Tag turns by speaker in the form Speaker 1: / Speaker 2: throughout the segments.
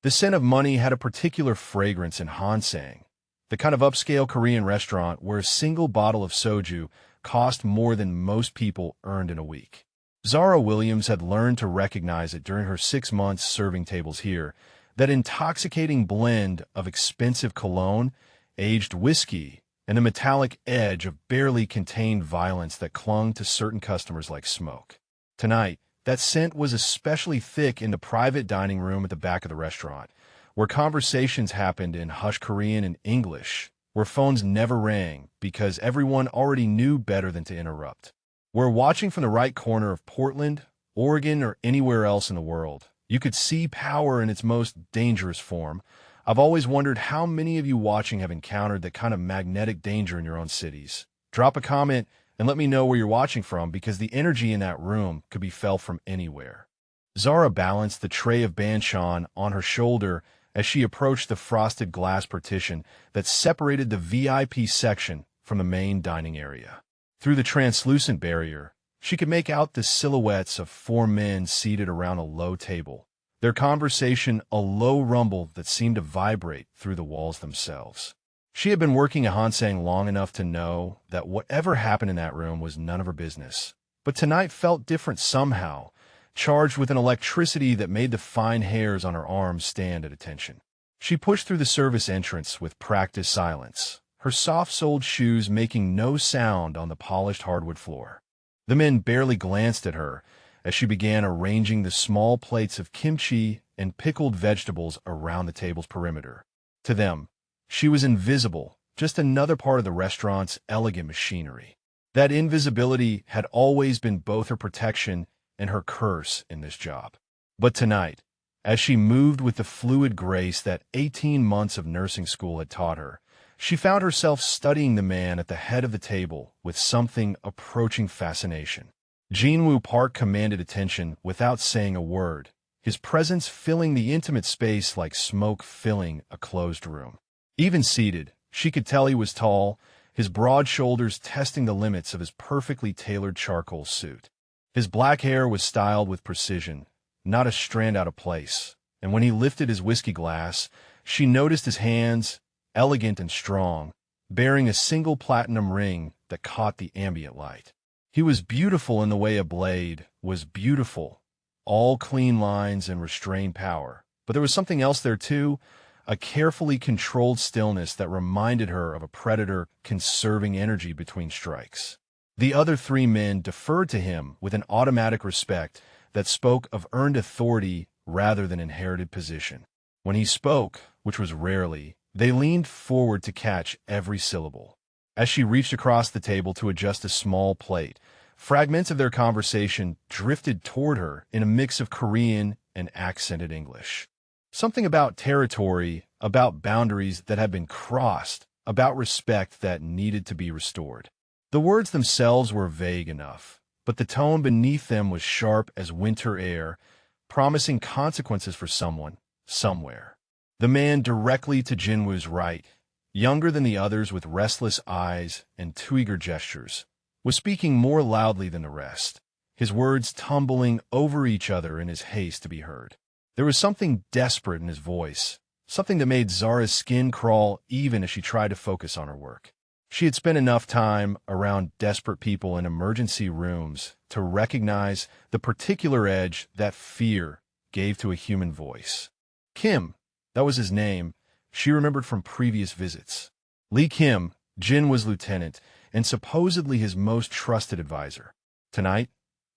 Speaker 1: The scent of money had a particular fragrance in Hansang, the kind of upscale Korean restaurant where a single bottle of soju cost more than most people earned in a week. Zara Williams had learned to recognize it during her 6 months serving tables here, that intoxicating blend of expensive cologne, aged whiskey, and the metallic edge of barely contained violence that clung to certain customers like smoke. Tonight, that scent was especially thick in the private dining room at the back of the restaurant, where conversations happened in hushed Korean and English, where phones never rang because everyone already knew better than to interrupt. Where watching from the right corner of Portland, Oregon, or anywhere else in the world, you could see power in its most dangerous form. I've always wondered how many of you watching have encountered that kind of magnetic danger in your own cities. Drop a comment and let me know where you're watching from, because the energy in that room could be felt from anywhere. Zara balanced the tray of banchan on her shoulder as she approached the frosted glass partition that separated the VIP section from the main dining area. Through the translucent barrier, she could make out the silhouettes of 4 men seated around a low table, their conversation a low rumble that seemed to vibrate through the walls themselves. She had been working at Hansang long enough to know that whatever happened in that room was none of her business. But tonight felt different somehow, charged with an electricity that made the fine hairs on her arms stand at attention. She pushed through the service entrance with practiced silence, her soft-soled shoes making no sound on the polished hardwood floor. The men barely glanced at her as she began arranging the small plates of kimchi and pickled vegetables around the table's perimeter. To them, she was invisible, just another part of the restaurant's elegant machinery. That invisibility had always been both her protection and her curse in this job. But tonight, as she moved with the fluid grace that 18 months of nursing school had taught her, she found herself studying the man at the head of the table with something approaching fascination. Jinwoo Park commanded attention without saying a word, his presence filling the intimate space like smoke filling a closed room. Even seated, she could tell he was tall, his broad shoulders testing the limits of his perfectly tailored charcoal suit. His black hair was styled with precision, not a strand out of place, and when he lifted his whiskey glass, she noticed his hands, elegant and strong, bearing a single platinum ring that caught the ambient light. He was beautiful in the way a blade was beautiful, all clean lines and restrained power. But there was something else there too, a carefully controlled stillness that reminded her of a predator conserving energy between strikes. The other 3 men deferred to him with an automatic respect that spoke of earned authority rather than inherited position. When he spoke, which was rarely, they leaned forward to catch every syllable. As she reached across the table to adjust a small plate, fragments of their conversation drifted toward her in a mix of Korean and accented English. Something about territory, about boundaries that had been crossed, about respect that needed to be restored. The words themselves were vague enough, but the tone beneath them was sharp as winter air, promising consequences for someone, somewhere. The man directly to Jinwoo's right, younger than the others with restless eyes and too eager gestures, was speaking more loudly than the rest, his words tumbling over each other in his haste to be heard. There was something desperate in his voice, something that made Zara's skin crawl even as she tried to focus on her work. She had spent enough time around desperate people in emergency rooms to recognize the particular edge that fear gave to a human voice. Kim, that was his name, she remembered from previous visits. Lee Kim, Jin was lieutenant, and supposedly his most trusted advisor. Tonight,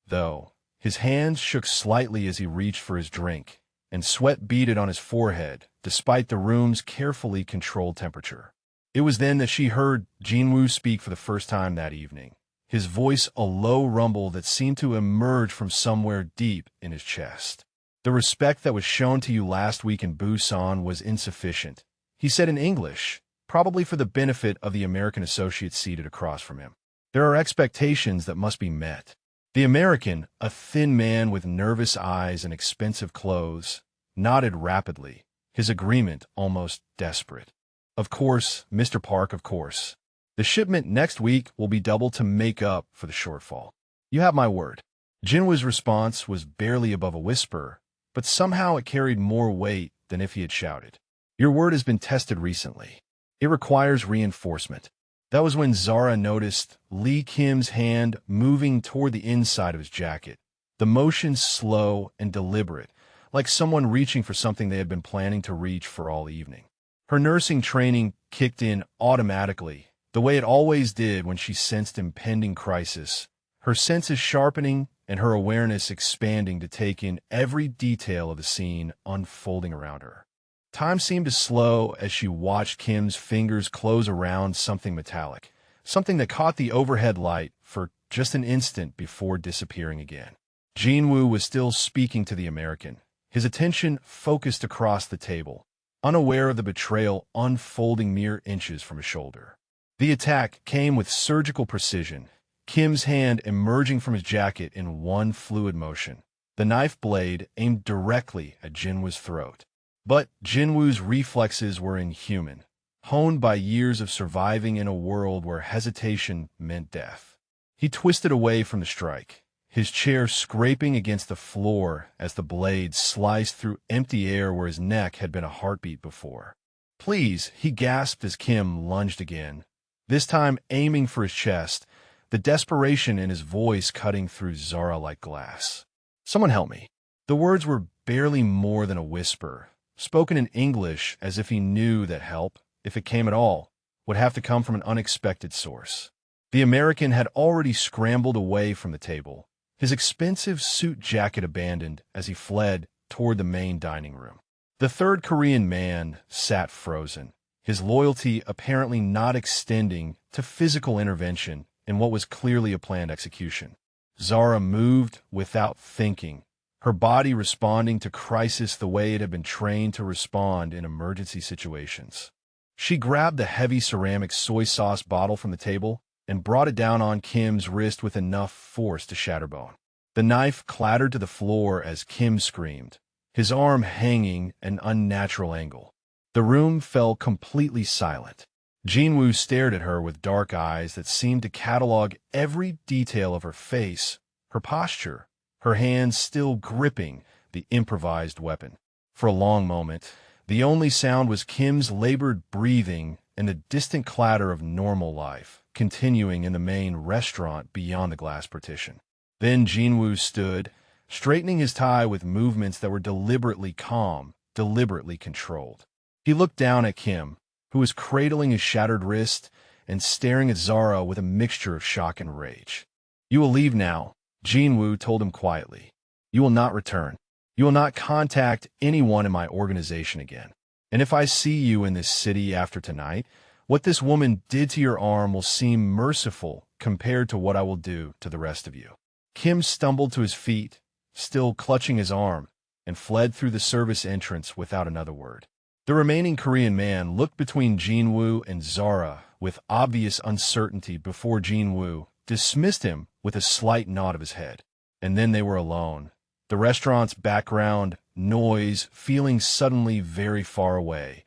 Speaker 1: though, his hands shook slightly as he reached for his drink, and sweat beaded on his forehead, despite the room's carefully controlled temperature. It was then that she heard Jinwoo speak for the first time that evening, his voice a low rumble that seemed to emerge from somewhere deep in his chest. The respect that was shown to you last week in Busan was insufficient, he said in English, probably for the benefit of the American associates seated across from him. There are expectations that must be met. The American, a thin man with nervous eyes and expensive clothes, nodded rapidly, his agreement almost desperate. Of course, Mr. Park, of course. The shipment next week will be doubled to make up for the shortfall. You have my word. Jinwoo's response was barely above a whisper, but somehow it carried more weight than if he had shouted. Your word has been tested recently. It requires reinforcement. That was when Zara noticed Lee Kim's hand moving toward the inside of his jacket, the motion slow and deliberate, like someone reaching for something they had been planning to reach for all evening. Her nursing training kicked in automatically, the way it always did when she sensed impending crisis, her senses sharpening and her awareness expanding to take in every detail of the scene unfolding around her. Time seemed to slow as she watched Kim's fingers close around something metallic, something that caught the overhead light for just an instant before disappearing again. Jinwoo was still speaking to the American, his attention focused across the table, unaware of the betrayal unfolding mere inches from his shoulder. The attack came with surgical precision, Kim's hand emerging from his jacket in one fluid motion, the knife blade aimed directly at Jinwoo's throat. But Jinwoo's reflexes were inhuman, honed by years of surviving in a world where hesitation meant death. He twisted away from the strike, his chair scraping against the floor as the blade sliced through empty air where his neck had been a heartbeat before. Please, he gasped as Kim lunged again, this time aiming for his chest, the desperation in his voice cutting through Zara like glass. Someone help me. The words were barely more than a whisper, spoken in English as if he knew that help, if it came at all, would have to come from an unexpected source. The American had already scrambled away from the table, his expensive suit jacket abandoned as he fled toward the main dining room. The third Korean man sat frozen, his loyalty apparently not extending to physical intervention in what was clearly a planned execution. Zara moved without thinking, her body responding to crisis the way it had been trained to respond in emergency situations. She grabbed the heavy ceramic soy sauce bottle from the table and brought it down on Kim's wrist with enough force to shatter bone. The knife clattered to the floor as Kim screamed, his arm hanging at an unnatural angle. The room fell completely silent. Jinwoo stared at her with dark eyes that seemed to catalog every detail of her face, her posture, her hands still gripping the improvised weapon. For a long moment, the only sound was Kim's labored breathing and the distant clatter of normal life, continuing in the main restaurant beyond the glass partition. Then Jinwoo stood, straightening his tie with movements that were deliberately calm, deliberately controlled. He looked down at Kim, who was cradling his shattered wrist and staring at Zara with a mixture of shock and rage. You will leave now, Jinwoo told him quietly. You will not return. You will not contact anyone in my organization again. And if I see you in this city after tonight, what this woman did to your arm will seem merciful compared to what I will do to the rest of you. Kim stumbled to his feet, still clutching his arm, and fled through the service entrance without another word. The remaining Korean man looked between Jinwoo and Zara with obvious uncertainty before Jinwoo dismissed him with a slight nod of his head. And then they were alone. The restaurant's background noise feeling suddenly very far away,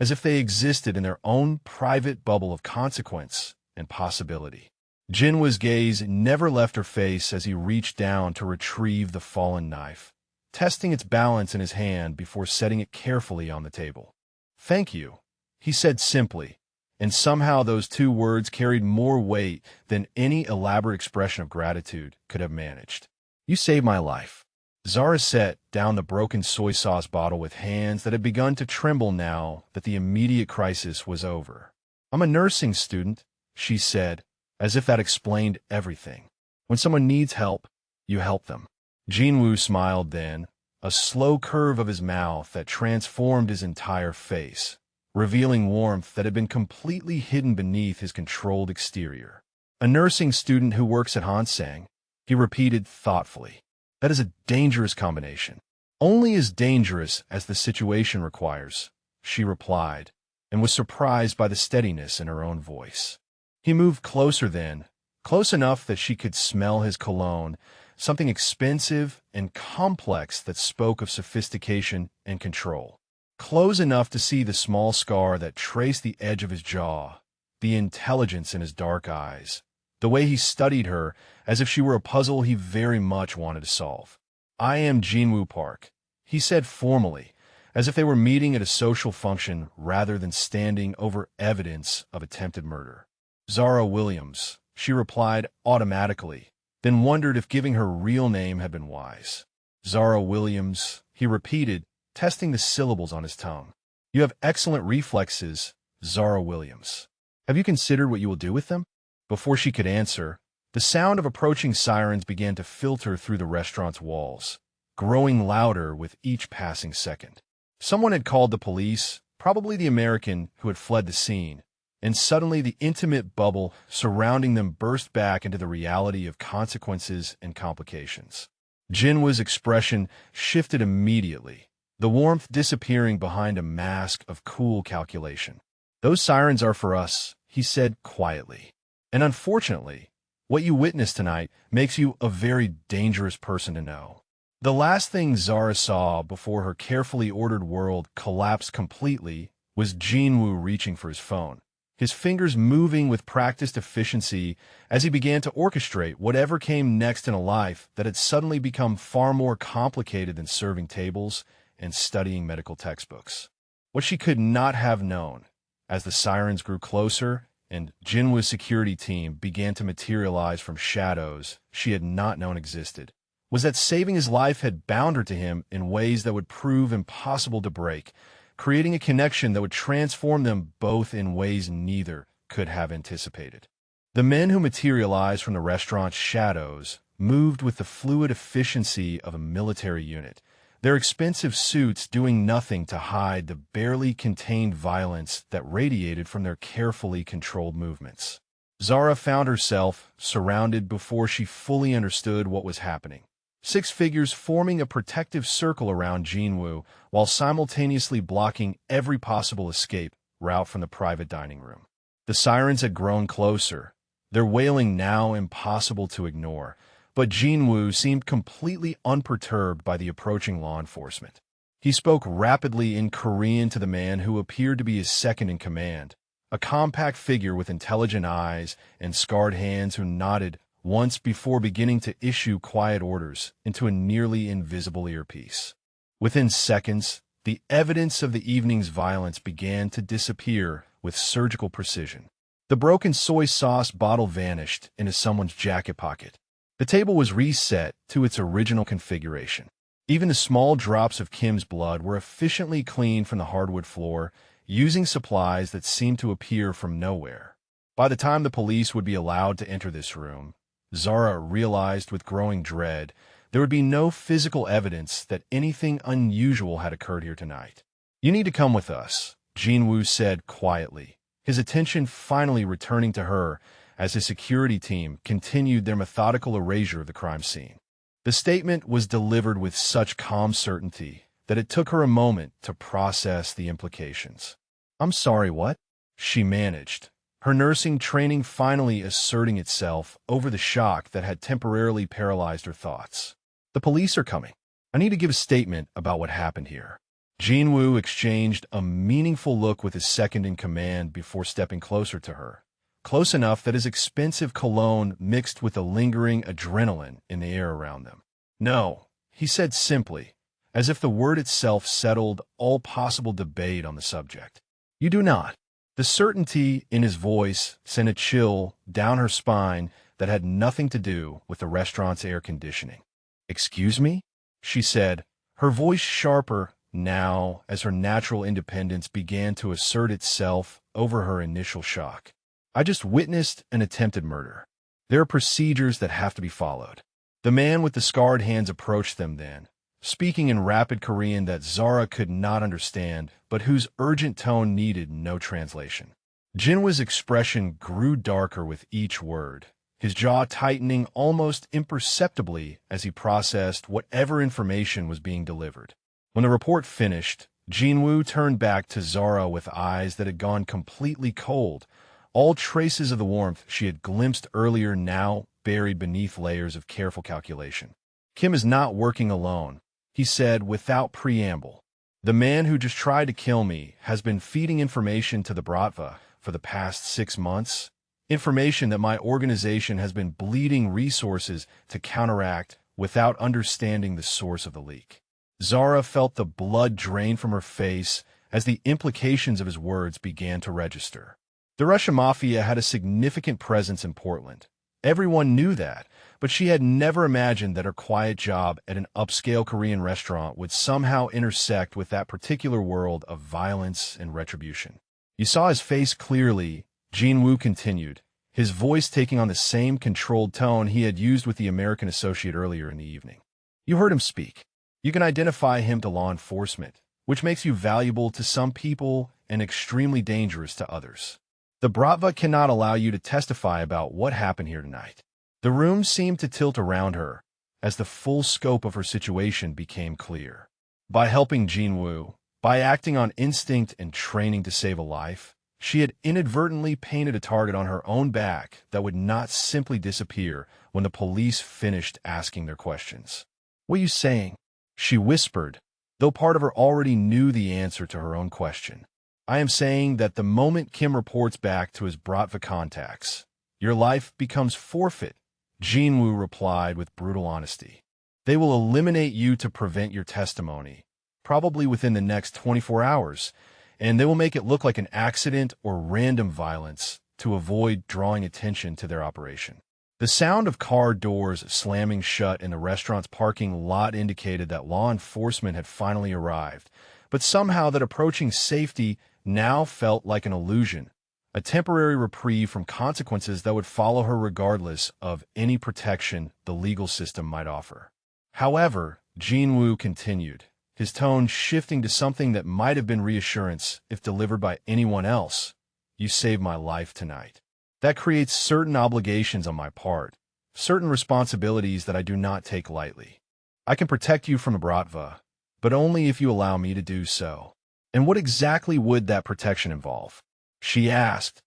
Speaker 1: as if they existed in their own private bubble of consequence and possibility. Jinwoo's gaze never left her face as he reached down to retrieve the fallen knife, testing its balance in his hand before setting it carefully on the table. Thank you, he said simply, and somehow those two words carried more weight than any elaborate expression of gratitude could have managed. You saved my life. Zara set down the broken soy sauce bottle with hands that had begun to tremble now that the immediate crisis was over. I'm a nursing student, she said, as if that explained everything. When someone needs help, you help them. Jinwoo smiled then, a slow curve of his mouth that transformed his entire face, revealing warmth that had been completely hidden beneath his controlled exterior. A nursing student who works at Hansang, he repeated thoughtfully. That is a dangerous combination. Only as dangerous as the situation requires, she replied, and was surprised by the steadiness in her own voice. He moved closer then, close enough that she could smell his cologne, something expensive and complex that spoke of sophistication and control. Close enough to see the small scar that traced the edge of his jaw, the intelligence in his dark eyes, the way he studied her as if she were a puzzle he very much wanted to solve. I am Jinwoo Park, he said formally, as if they were meeting at a social function rather than standing over evidence of attempted murder. "Zara Williams," she replied automatically, then wondered if giving her real name had been wise. "Zara Williams," he repeated, testing the syllables on his tongue. "You have excellent reflexes, Zara Williams. Have you considered what you will do with them?" Before she could answer, the sound of approaching sirens began to filter through the restaurant's walls, growing louder with each passing second. Someone had called the police, probably the American who had fled the scene, and suddenly the intimate bubble surrounding them burst back into the reality of consequences and complications. Jinwoo's expression shifted immediately, the warmth disappearing behind a mask of cool calculation. "Those sirens are for us," he said quietly. "And unfortunately, what you witnessed tonight makes you a very dangerous person to know." The last thing Zara saw before her carefully ordered world collapsed completely was Jinwoo reaching for his phone, his fingers moving with practiced efficiency as he began to orchestrate whatever came next in a life that had suddenly become far more complicated than serving tables and studying medical textbooks. What she could not have known, as the sirens grew closer and Jinwoo's security team began to materialize from shadows she had not known existed, was that saving his life had bound her to him in ways that would prove impossible to break, creating a connection that would transform them both in ways neither could have anticipated. The men who materialized from the restaurant's shadows moved with the fluid efficiency of a military unit, their expensive suits doing nothing to hide the barely contained violence that radiated from their carefully controlled movements. Zara found herself surrounded before she fully understood what was happening. 6 figures forming a protective circle around Jinwoo while simultaneously blocking every possible escape route from the private dining room. The sirens had grown closer, their wailing now impossible to ignore, but Jinwoo seemed completely unperturbed by the approaching law enforcement. He spoke rapidly in Korean to the man who appeared to be his second in command, a compact figure with intelligent eyes and scarred hands who nodded once before beginning to issue quiet orders into a nearly invisible earpiece. Within seconds, the evidence of the evening's violence began to disappear with surgical precision. The broken soy sauce bottle vanished into someone's jacket pocket. The table was reset to its original configuration. Even the small drops of Kim's blood were efficiently cleaned from the hardwood floor, using supplies that seemed to appear from nowhere. By the time the police would be allowed to enter this room, Zara realized with growing dread there would be no physical evidence that anything unusual had occurred here tonight. "You need to come with us," Jinwoo said quietly, his attention finally returning to her as his security team continued their methodical erasure of the crime scene. The statement was delivered with such calm certainty that it took her a moment to process the implications. "I'm sorry, what?" she managed, her nursing training finally asserting itself over the shock that had temporarily paralyzed her thoughts. "The police are coming. I need to give a statement about what happened here." Jinwoo exchanged a meaningful look with his second in command before stepping closer to her, close enough that his expensive cologne mixed with the lingering adrenaline in the air around them. "No," he said simply, as if the word itself settled all possible debate on the subject. "You do not." The certainty in his voice sent a chill down her spine that had nothing to do with the restaurant's air conditioning. "Excuse me?" she said, her voice sharper now as her natural independence began to assert itself over her initial shock. "I just witnessed an attempted murder. There are procedures that have to be followed." The man with the scarred hands approached them then, speaking in rapid Korean that Zara could not understand, but whose urgent tone needed no translation. Jinwoo's expression grew darker with each word, his jaw tightening almost imperceptibly as he processed whatever information was being delivered. When the report finished, Jinwoo turned back to Zara with eyes that had gone completely cold, all traces of the warmth she had glimpsed earlier now buried beneath layers of careful calculation. "Kim is not working alone," he said without preamble. "The man who just tried to kill me has been feeding information to the Bratva for the past 6 months, information that my organization has been bleeding resources to counteract without understanding the source of the leak." Zara felt the blood drain from her face as the implications of his words began to register. The Russian Mafia had a significant presence in Portland. Everyone knew that, but she had never imagined that her quiet job at an upscale Korean restaurant would somehow intersect with that particular world of violence and retribution. You saw his face clearly, Jin-woo continued, his voice taking on the same controlled tone he had used with the American associate earlier in the evening. You heard him speak. You can identify him to law enforcement, which makes you valuable to some people and extremely dangerous to others. The Bratva cannot allow you to testify about what happened here tonight. The room seemed to tilt around her as the full scope of her situation became clear. By helping Jin-woo, by acting on instinct and training to save a life, she had inadvertently painted a target on her own back that would not simply disappear when the police finished asking their questions. "What are you saying?" she whispered, though part of her already knew the answer to her own question. "I am saying that the moment Kim reports back to his Bratva contacts, your life becomes forfeit," Jin-woo replied with brutal honesty. "They will eliminate you to prevent your testimony, probably within the next 24 hours, and they will make it look like an accident or random violence to avoid drawing attention to their operation." The sound of car doors slamming shut in the restaurant's parking lot indicated that law enforcement had finally arrived, but somehow that approaching safety now felt like an illusion, a temporary reprieve from consequences that would follow her regardless of any protection the legal system might offer. However, Jin-woo continued, his tone shifting to something that might have been reassurance if delivered by anyone else. "You saved my life tonight. That creates certain obligations on my part, certain responsibilities that I do not take lightly. I can protect you from the Bratva, but only if you allow me to do so." "And what exactly would that protection involve?" she asked,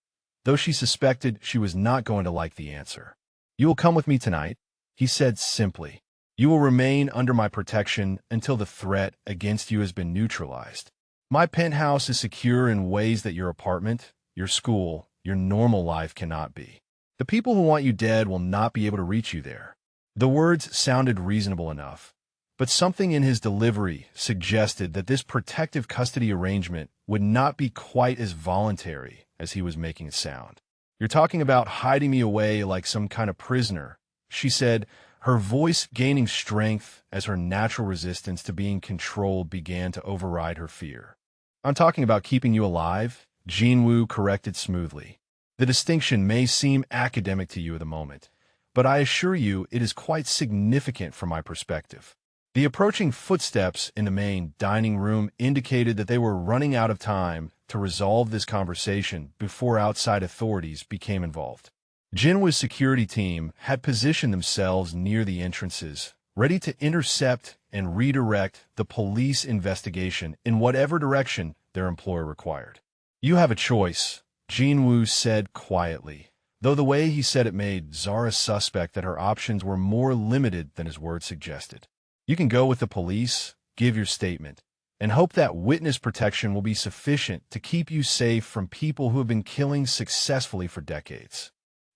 Speaker 1: though she suspected she was not going to like the answer. "You will come with me tonight," he said simply. "You will remain under my protection until the threat against you has been neutralized. My penthouse is secure in ways that your apartment, your school, your normal life cannot be. The people who want you dead will not be able to reach you there." The words sounded reasonable enough, but something in his delivery suggested that this protective custody arrangement would not be quite as voluntary as he was making it sound. "You're talking about hiding me away like some kind of prisoner," she said, her voice gaining strength as her natural resistance to being controlled began to override her fear. "I'm talking about keeping you alive," Jin-woo corrected smoothly. "The distinction may seem academic to you at the moment, but I assure you it is quite significant from my perspective." The approaching footsteps in the main dining room indicated that they were running out of time to resolve this conversation before outside authorities became involved. Jinwoo's security team had positioned themselves near the entrances, ready to intercept and redirect the police investigation in whatever direction their employer required. "You have a choice," Jin-woo said quietly, though the way he said it made Zara suspect that her options were more limited than his words suggested. "You can go with the police, give your statement, and hope that witness protection will be sufficient to keep you safe from people who have been killing successfully for decades.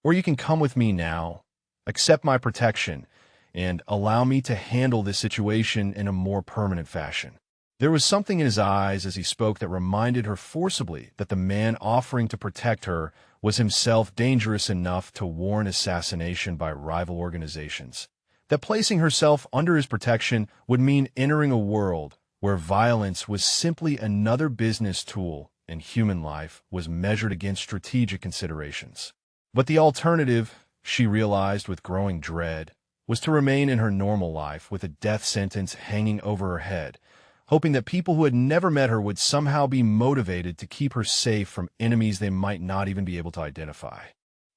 Speaker 1: Or you can come with me now, accept my protection, and allow me to handle this situation in a more permanent fashion." There was something in his eyes as he spoke that reminded her forcibly that the man offering to protect her was himself dangerous enough to warrant assassination by rival organizations, that placing herself under his protection would mean entering a world where violence was simply another business tool and human life was measured against strategic considerations. But the alternative, she realized with growing dread, was to remain in her normal life with a death sentence hanging over her head, hoping that people who had never met her would somehow be motivated to keep her safe from enemies they might not even be able to identify.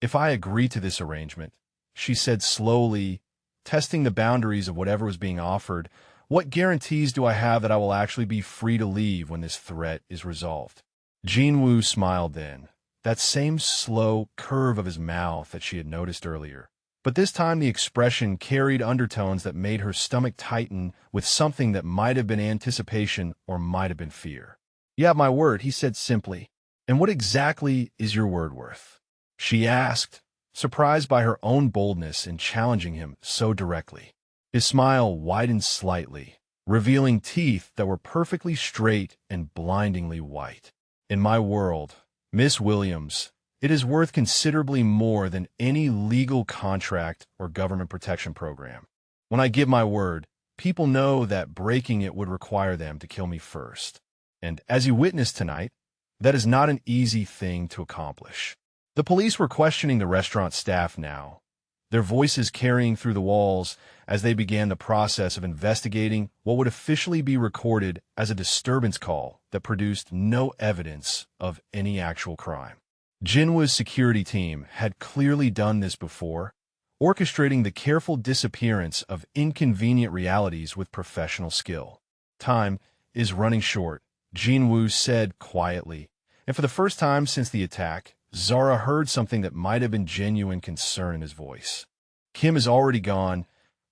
Speaker 1: "If I agree to this arrangement," she said slowly, testing the boundaries of whatever was being offered, "what guarantees do I have that I will actually be free to leave when this threat is resolved?" Jin-woo smiled then, that same slow curve of his mouth that she had noticed earlier. But this time the expression carried undertones that made her stomach tighten with something that might have been anticipation or might have been fear. "You have my word," he said simply. "And what exactly is your word worth?" she asked, surprised by her own boldness in challenging him so directly. His smile widened slightly, revealing teeth that were perfectly straight and blindingly white. In my world, Miss Williams, it is worth considerably more than any legal contract or government protection program. When I give my word, people know that breaking it would require them to kill me first. And as you witnessed tonight, that is not an easy thing to accomplish. The police were questioning the restaurant staff now, their voices carrying through the walls as they began the process of investigating what would officially be recorded as a disturbance call that produced no evidence of any actual crime. Jinwoo's security team had clearly done this before, orchestrating the careful disappearance of inconvenient realities with professional skill. Time is running short, Jinwoo said quietly, and for the first time since the attack, Zara heard something that might have been genuine concern in his voice. Kim is already gone,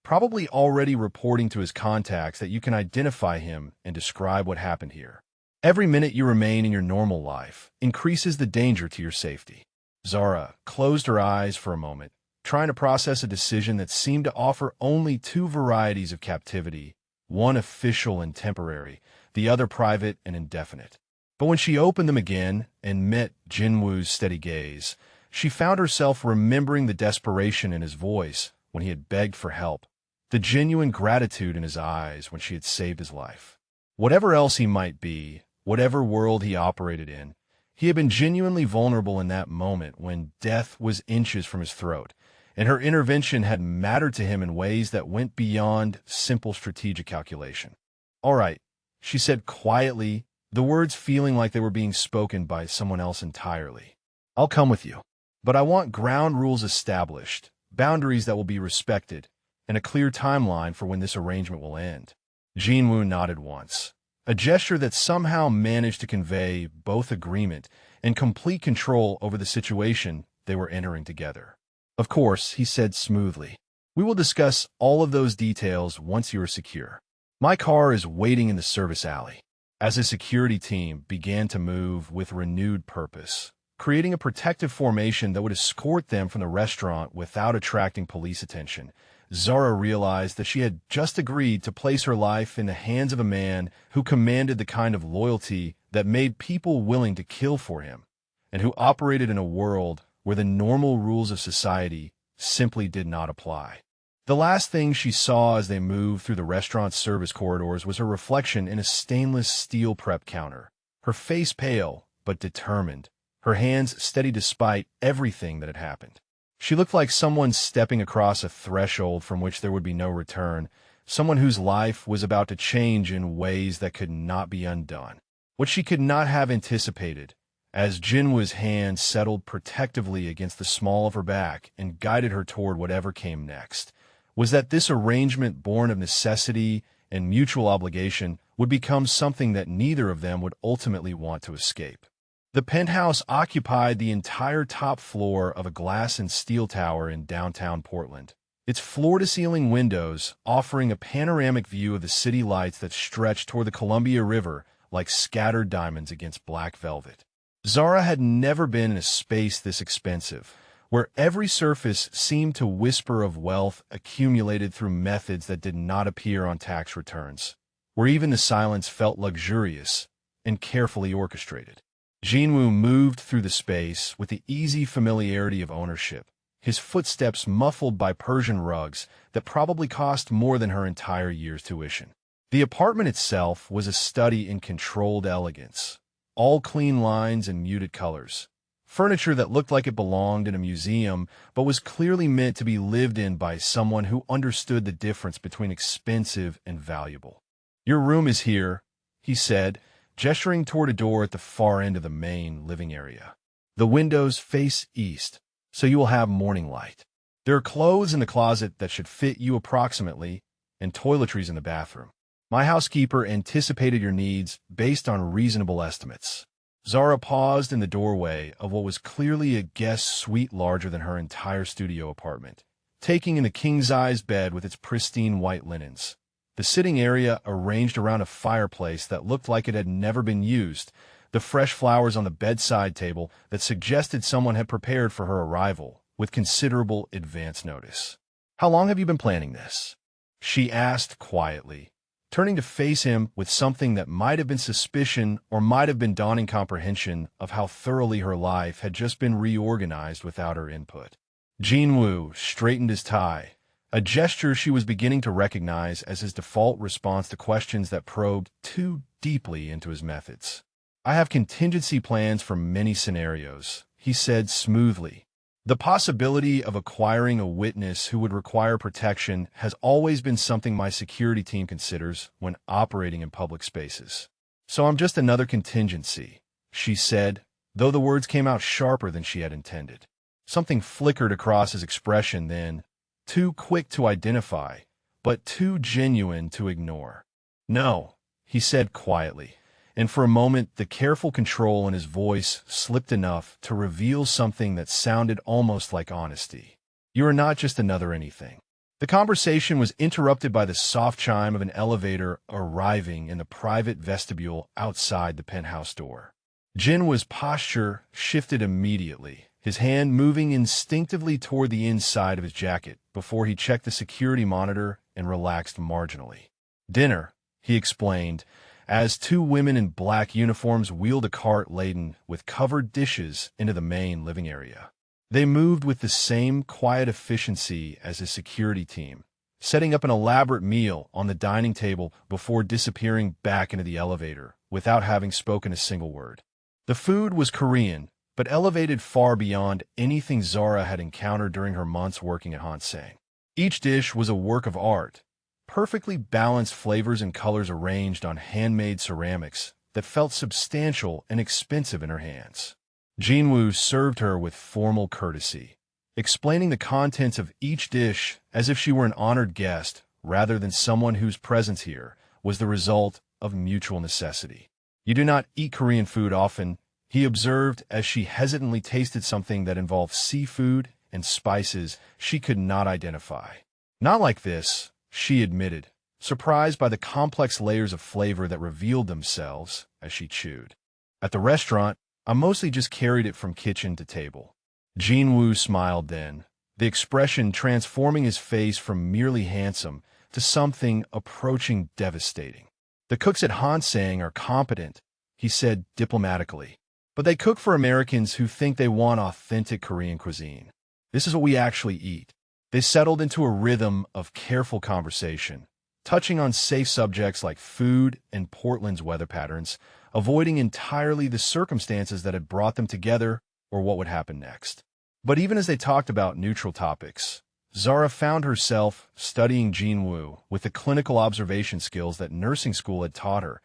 Speaker 1: probably already reporting to his contacts that you can identify him and describe what happened here. Every minute you remain in your normal life increases the danger to your safety. Zara closed her eyes for a moment, trying to process a decision that seemed to offer only two varieties of captivity, one official and temporary, the other private and indefinite. But when she opened them again and met Jinwoo's steady gaze, she found herself remembering the desperation in his voice when he had begged for help, the genuine gratitude in his eyes when she had saved his life. Whatever else he might be, whatever world he operated in, he had been genuinely vulnerable in that moment when death was inches from his throat, and her intervention had mattered to him in ways that went beyond simple strategic calculation. "All right," she said quietly, the words feeling like they were being spoken by someone else entirely. "I'll come with you. But I want ground rules established, boundaries that will be respected, and a clear timeline for when this arrangement will end." Jinwoo nodded once, a gesture that somehow managed to convey both agreement and complete control over the situation they were entering together. "Of course," he said smoothly. "We will discuss all of those details once you are secure. My car is waiting in the service alley." As his security team began to move with renewed purpose, creating a protective formation that would escort them from the restaurant without attracting police attention, Zara realized that she had just agreed to place her life in the hands of a man who commanded the kind of loyalty that made people willing to kill for him, and who operated in a world where the normal rules of society simply did not apply. The last thing she saw as they moved through the restaurant's service corridors was her reflection in a stainless steel prep counter, her face pale but determined, her hands steady despite everything that had happened. She looked like someone stepping across a threshold from which there would be no return, someone whose life was about to change in ways that could not be undone. What she could not have anticipated, as Jinwoo's hand settled protectively against the small of her back and guided her toward whatever came next, was that this arrangement born of necessity and mutual obligation would become something that neither of them would ultimately want to escape. The penthouse occupied the entire top floor of a glass and steel tower in downtown Portland, its floor-to-ceiling windows offering a panoramic view of the city lights that stretched toward the Columbia River like scattered diamonds against black velvet. Zara had never been in a space this expensive, where every surface seemed to whisper of wealth accumulated through methods that did not appear on tax returns, where even the silence felt luxurious and carefully orchestrated. Jinwoo moved through the space with the easy familiarity of ownership, his footsteps muffled by Persian rugs that probably cost more than her entire year's tuition. The apartment itself was a study in controlled elegance, all clean lines and muted colors. Furniture that looked like it belonged in a museum, but was clearly meant to be lived in by someone who understood the difference between expensive and valuable. "Your room is here," he said, gesturing toward a door at the far end of the main living area. "The windows face east, so you will have morning light. There are clothes in the closet that should fit you approximately, and toiletries in the bathroom. My housekeeper anticipated your needs based on reasonable estimates." Zara paused in the doorway of what was clearly a guest suite larger than her entire studio apartment, taking in the king-size bed with its pristine white linens, the sitting area arranged around a fireplace that looked like it had never been used, the fresh flowers on the bedside table that suggested someone had prepared for her arrival with considerable advance notice. "How long have you been planning this?" she asked quietly, turning to face him with something that might have been suspicion or might have been dawning comprehension of how thoroughly her life had just been reorganized without her input. Jinwoo straightened his tie, a gesture she was beginning to recognize as his default response to questions that probed too deeply into his methods. "I have contingency plans for many scenarios," he said smoothly. "The possibility of acquiring a witness who would require protection has always been something my security team considers when operating in public spaces. So I'm just another contingency," she said, though the words came out sharper than she had intended. Something flickered across his expression then, too quick to identify, but too genuine to ignore. "No," he said quietly, and for a moment the careful control in his voice slipped enough to reveal something that sounded almost like honesty. "You are not just another anything." The conversation was interrupted by the soft chime of an elevator arriving in the private vestibule outside the penthouse door. Jinwoo's posture shifted immediately, his hand moving instinctively toward the inside of his jacket before he checked the security monitor and relaxed marginally. "Dinner," he explained, as two women in black uniforms wheeled a cart laden with covered dishes into the main living area. They moved with the same quiet efficiency as his security team, setting up an elaborate meal on the dining table before disappearing back into the elevator without having spoken a single word. The food was Korean, but elevated far beyond anything Zara had encountered during her months working at Hansang. Each dish was a work of art, perfectly balanced flavors and colors arranged on handmade ceramics that felt substantial and expensive in her hands. Jinwoo served her with formal courtesy, explaining the contents of each dish as if she were an honored guest rather than someone whose presence here was the result of mutual necessity. "You do not eat Korean food often," he observed as she hesitantly tasted something that involved seafood and spices she could not identify. "Not like this," she admitted, surprised by the complex layers of flavor that revealed themselves as she chewed. "At the restaurant, I mostly just carried it from kitchen to table." Jinwoo smiled then, the expression transforming his face from merely handsome to something approaching devastating. "The cooks at Hansang are competent," he said diplomatically, "but they cook for Americans who think they want authentic Korean cuisine. This is what we actually eat." They settled into a rhythm of careful conversation, touching on safe subjects like food and Portland's weather patterns, avoiding entirely the circumstances that had brought them together or what would happen next. But even as they talked about neutral topics, Zara found herself studying Jinwoo with the clinical observation skills that nursing school had taught her,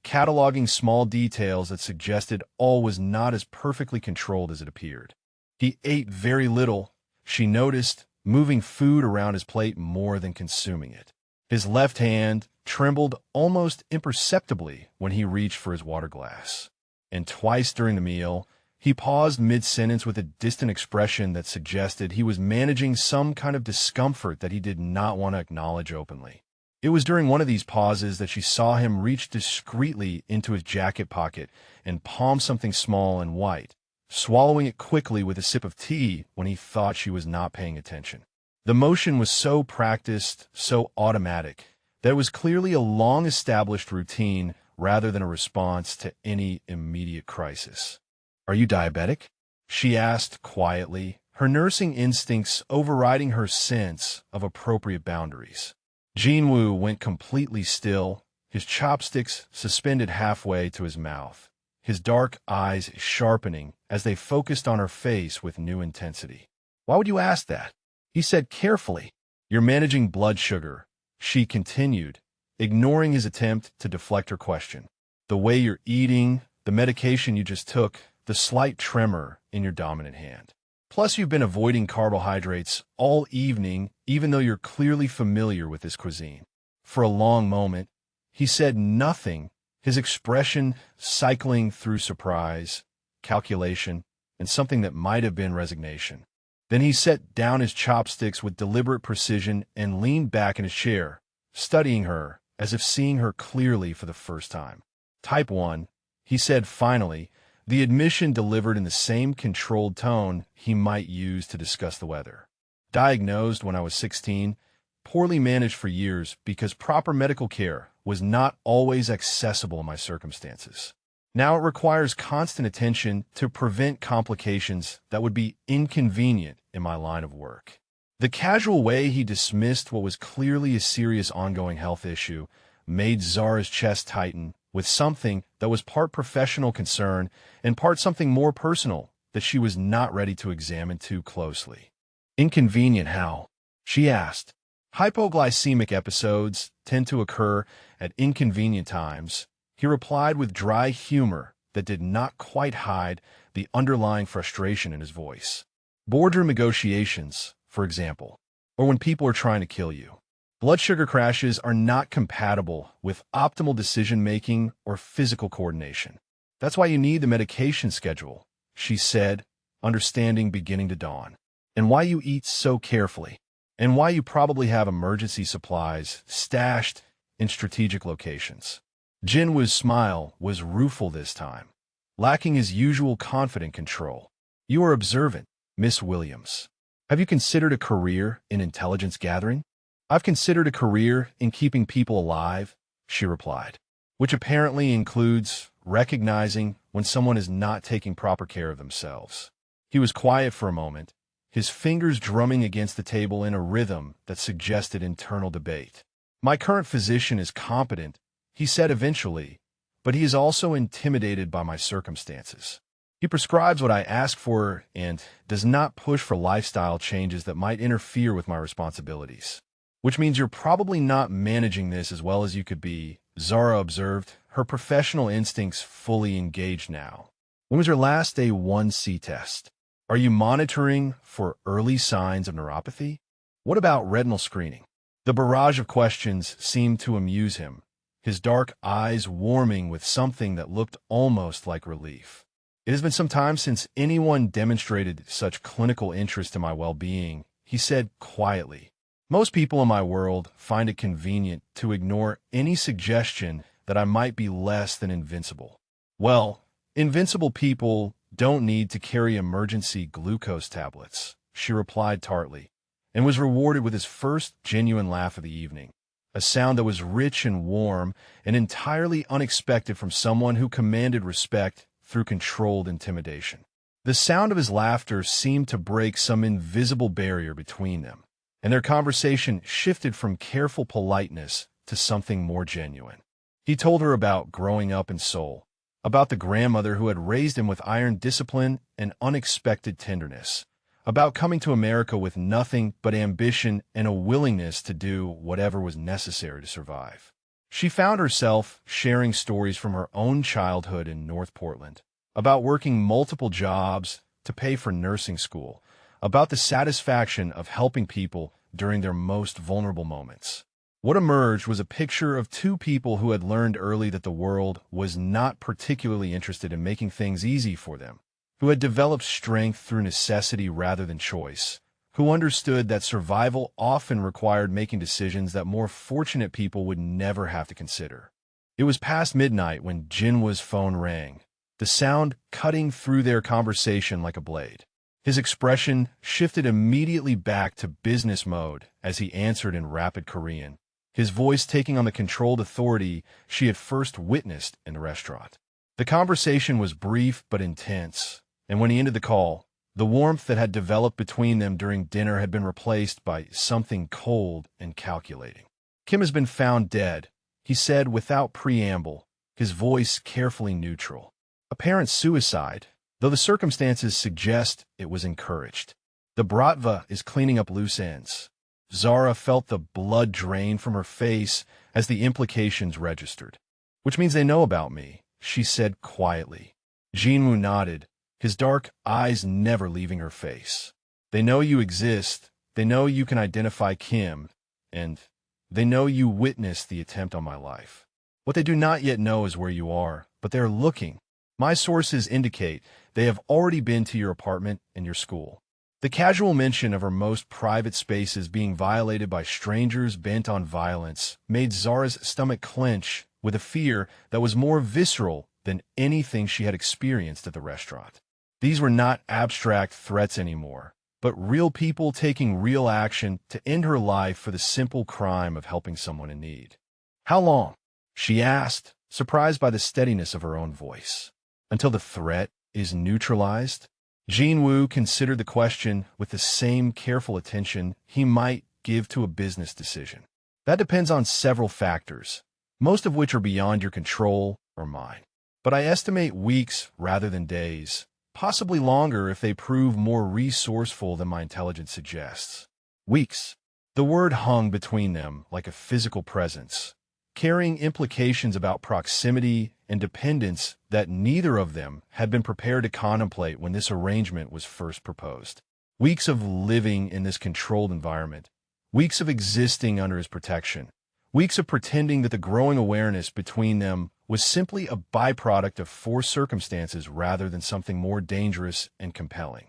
Speaker 1: cataloging small details that suggested all was not as perfectly controlled as it appeared. He ate very little, she noticed, moving food around his plate more than consuming it. His left hand trembled almost imperceptibly when he reached for his water glass. And twice during the meal, he paused mid-sentence with a distant expression that suggested he was managing some kind of discomfort that he did not want to acknowledge openly. It was during one of these pauses that she saw him reach discreetly into his jacket pocket and palm something small and white, swallowing it quickly with a sip of tea when he thought she was not paying attention. The motion was so practiced, so automatic, that it was clearly a long-established routine rather than a response to any immediate crisis. "Are you diabetic?" she asked quietly, her nursing instincts overriding her sense of appropriate boundaries. Jinwoo went completely still, his chopsticks suspended halfway to his mouth, his dark eyes sharpening as they focused on her face with new intensity. "Why would you ask that?" he said carefully. "You're managing blood sugar," she continued, ignoring his attempt to deflect her question. "The way you're eating, the medication you just took, the slight tremor in your dominant hand. Plus, you've been avoiding carbohydrates all evening, even though you're clearly familiar with this cuisine." For a long moment, he said nothing, his expression cycling through surprise, calculation, and something that might have been resignation. Then he set down his chopsticks with deliberate precision and leaned back in his chair, studying her as if seeing her clearly for the first time. "Type 1, he said finally, the admission delivered in the same controlled tone he might use to discuss the weather. "Diagnosed when I was 16, poorly managed for years because proper medical care was not always accessible in my circumstances. Now it requires constant attention to prevent complications that would be inconvenient in my line of work. The casual way he dismissed what was clearly a serious ongoing health issue made Zara's chest tighten with something that was part professional concern and part something more personal that she was not ready to examine too closely. Inconvenient how? She asked. Hypoglycemic episodes tend to occur at inconvenient times, he replied with dry humor that did not quite hide the underlying frustration in his voice. Boardroom negotiations, for example, or when people are trying to kill you. Blood sugar crashes are not compatible with optimal decision-making or physical coordination. That's why you need the medication schedule, she said, understanding beginning to dawn. And why you eat so carefully. And why you probably have emergency supplies stashed in strategic locations. Jinwoo's smile was rueful this time, lacking his usual confident control. You are observant, Miss Williams. Have you considered a career in intelligence gathering? I've considered a career in keeping people alive, she replied, which apparently includes recognizing when someone is not taking proper care of themselves. He was quiet for a moment, his fingers drumming against the table in a rhythm that suggested internal debate. My current physician is competent, he said eventually, but he is also intimidated by my circumstances. He prescribes what I ask for and does not push for lifestyle changes that might interfere with my responsibilities. Which means you're probably not managing this as well as you could be, Zara observed, her professional instincts fully engaged now. When was your last A1C test? Are you monitoring for early signs of neuropathy? What about retinal screening? The barrage of questions seemed to amuse him, his dark eyes warming with something that looked almost like relief. It has been some time since anyone demonstrated such clinical interest in my well-being, he said quietly. Most people in my world find it convenient to ignore any suggestion that I might be less than invincible. Well, invincible people don't need to carry emergency glucose tablets, she replied tartly, and was rewarded with his first genuine laugh of the evening, a sound that was rich and warm and entirely unexpected from someone who commanded respect through controlled intimidation. The sound of his laughter seemed to break some invisible barrier between them, and their conversation shifted from careful politeness to something more genuine. He told her about growing up in Seoul, about the grandmother who had raised him with iron discipline and unexpected tenderness, about coming to America with nothing but ambition and a willingness to do whatever was necessary to survive. She found herself sharing stories from her own childhood in North Portland, about working multiple jobs to pay for nursing school, about the satisfaction of helping people during their most vulnerable moments. What emerged was a picture of two people who had learned early that the world was not particularly interested in making things easy for them, who had developed strength through necessity rather than choice, who understood that survival often required making decisions that more fortunate people would never have to consider. It was past midnight when Jinwoo's phone rang, the sound cutting through their conversation like a blade. His expression shifted immediately back to business mode as he answered in rapid Korean, his voice taking on the controlled authority she had first witnessed in the restaurant. The conversation was brief but intense, and when he ended the call, the warmth that had developed between them during dinner had been replaced by something cold and calculating. Kim has been found dead, he said without preamble, his voice carefully neutral. Apparent suicide, though the circumstances suggest it was encouraged. The Bratva is cleaning up loose ends. Zara felt the blood drain from her face as the implications registered. Which means they know about me, she said quietly. Jinwoo nodded, his dark eyes never leaving her face. They know you exist, they know you can identify Kim, and they know you witnessed the attempt on my life. What they do not yet know is where you are, but they are looking. My sources indicate they have already been to your apartment and your school. The casual mention of her most private spaces being violated by strangers bent on violence made Zara's stomach clench with a fear that was more visceral than anything she had experienced at the restaurant. These were not abstract threats anymore, but real people taking real action to end her life for the simple crime of helping someone in need. How long? she asked, surprised by the steadiness of her own voice. Until the threat is neutralized? Jinwoo considered the question with the same careful attention he might give to a business decision. That depends on several factors, most of which are beyond your control or mine. But I estimate weeks rather than days, possibly longer if they prove more resourceful than my intelligence suggests. Weeks. The word hung between them like a physical presence, carrying implications about proximity and dependence that neither of them had been prepared to contemplate when this arrangement was first proposed. Weeks of living in this controlled environment, weeks of existing under his protection, weeks of pretending that the growing awareness between them was simply a byproduct of forced circumstances rather than something more dangerous and compelling.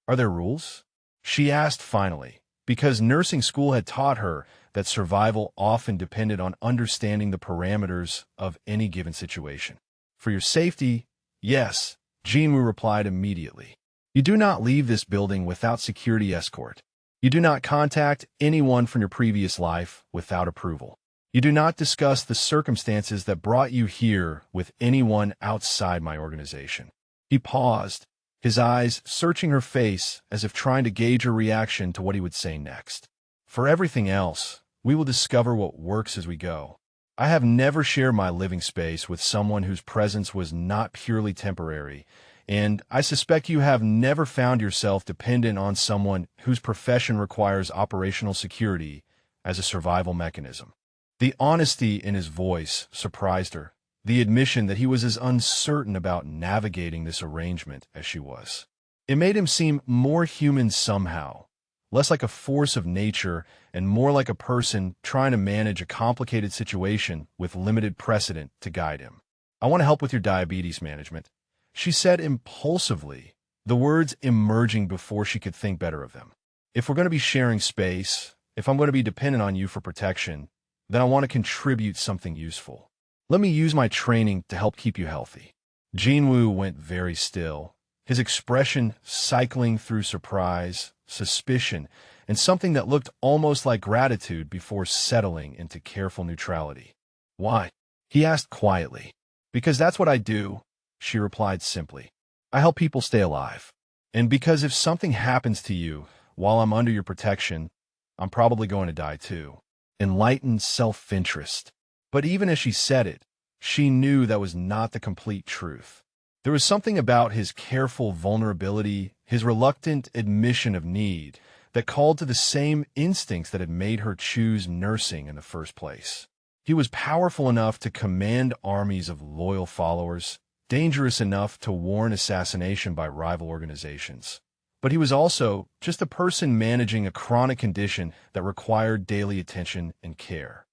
Speaker 1: Are there rules? She asked finally, because nursing school had taught her that survival often depended on understanding the parameters of any given situation. For your safety, yes, Jinwoo replied immediately. You do not leave this building without security escort. You do not contact anyone from your previous life without approval. You do not discuss the circumstances that brought you here with anyone outside my organization. He paused, his eyes searching her face as if trying to gauge her reaction to what he would say next. For everything else, we will discover what works as we go. I have never shared my living space with someone whose presence was not purely temporary, and I suspect you have never found yourself dependent on someone whose profession requires operational security as a survival mechanism. The honesty in his voice surprised her, the admission that he was as uncertain about navigating this arrangement as she was. It made him seem more human somehow, less like a force of nature and more like a person trying to manage a complicated situation with limited precedent to guide him. I want to help with your diabetes management, she said impulsively, the words emerging before she could think better of them. If we're going to be sharing space, if I'm going to be dependent on you for protection, then I want to contribute something useful. Let me use my training to help keep you healthy. Jinwoo went very still, his expression cycling through surprise, suspicion, and something that looked almost like gratitude before settling into careful neutrality. Why? He asked quietly. Because that's what I do, she replied simply. I help people stay alive. And because if something happens to you while I'm under your protection, I'm probably going to die too. Enlightened self-interest. But even as she said it, she knew that was not the complete truth. There was something about his careful vulnerability, his reluctant admission of need, that called to the same instincts that had made her choose nursing in the first place. He was powerful enough to command armies of loyal followers, dangerous enough to warrant assassination by rival organizations. But he was also just a person managing a chronic condition that required daily attention and care.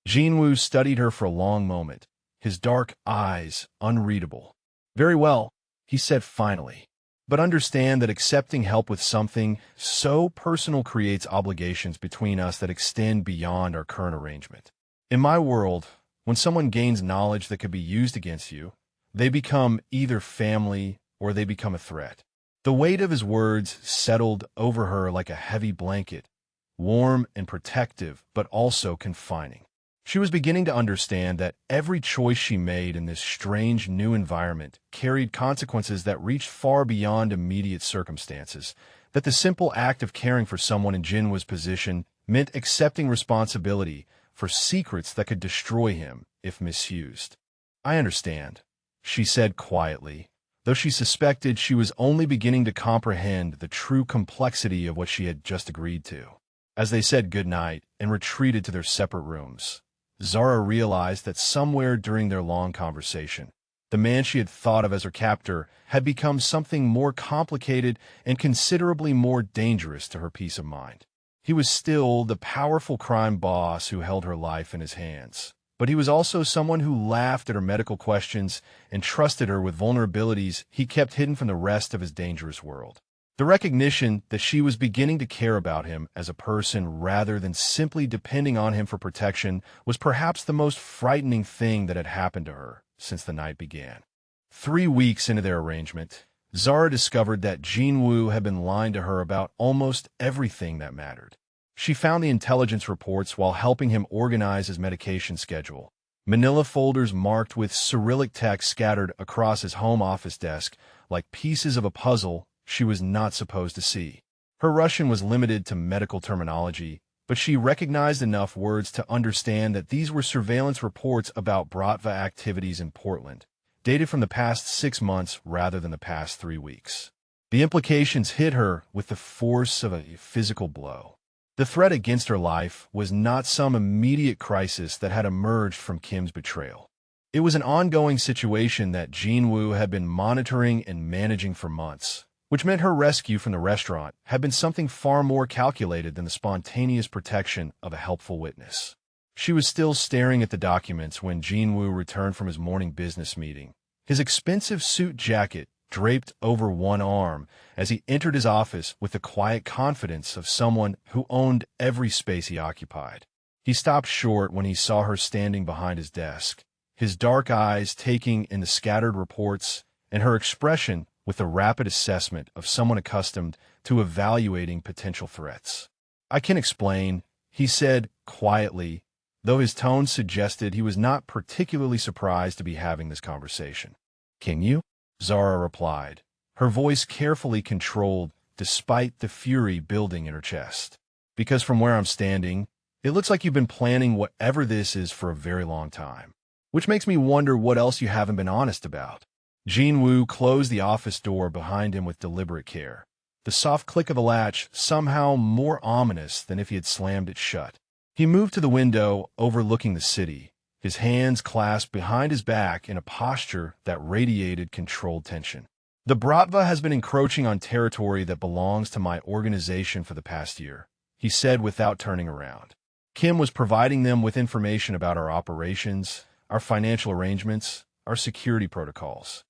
Speaker 1: Jinwoo studied her for a long moment, his dark eyes unreadable. Very well, he said finally. But understand that accepting help with something so personal creates obligations between us that extend beyond our current arrangement. In my world, when someone gains knowledge that could be used against you, they become either family or they become a threat. The weight of his words settled over her like a heavy blanket, warm and protective, but also confining. She was beginning to understand that every choice she made in this strange new environment carried consequences that reached far beyond immediate circumstances, that the simple act of caring for someone in Jinwoo's position meant accepting responsibility for secrets that could destroy him if misused. I understand, she said quietly, though she suspected she was only beginning to comprehend the true complexity of what she had just agreed to. As they said goodnight and retreated to their separate rooms, Zara realized that somewhere during their long conversation, the man she had thought of as her captor had become something more complicated and considerably more dangerous to her peace of mind. He was still the powerful crime boss who held her life in his hands, but he was also someone who laughed at her medical questions and trusted her with vulnerabilities he kept hidden from the rest of his dangerous world. The recognition that she was beginning to care about him as a person rather than simply depending on him for protection was perhaps the most frightening thing that had happened to her since the night began. 3 weeks into their arrangement, Zara discovered that Jinwoo had been lying to her about almost everything that mattered. She found the intelligence reports while helping him organize his medication schedule, manila folders marked with Cyrillic text scattered across his home office desk like pieces of a puzzle she was not supposed to see. Her Russian was limited to medical terminology, but she recognized enough words to understand that these were surveillance reports about Bratva activities in Portland, dated from the past 6 months rather than the past 3 weeks. The implications hit her with the force of a physical blow. The threat against her life was not some immediate crisis that had emerged from Kim's betrayal. It was an ongoing situation that Jinwoo had been monitoring and managing for months, which meant her rescue from the restaurant had been something far more calculated than the spontaneous protection of a helpful witness. She was still staring at the documents when Jinwoo returned from his morning business meeting, his expensive suit jacket draped over one arm as he entered his office with the quiet confidence of someone who owned every space he occupied. He stopped short when he saw her standing behind his desk, his dark eyes taking in the scattered reports and her expression with the rapid assessment of someone accustomed to evaluating potential threats. "I can explain," he said quietly, though his tone suggested he was not particularly surprised to be having this conversation. "Can you?" Zara replied, her voice carefully controlled despite the fury building in her chest. "Because from where I'm standing, it looks like you've been planning whatever this is for a very long time. Which makes me wonder what else you haven't been honest about." Jinwoo closed the office door behind him with deliberate care, the soft click of the latch somehow more ominous than if he had slammed it shut. He moved to the window overlooking the city, his hands clasped behind his back in a posture that radiated controlled tension. "The Bratva has been encroaching on territory that belongs to my organization for the past year," he said without turning around. "Kim was providing them with information about our operations, our financial arrangements, our security protocols.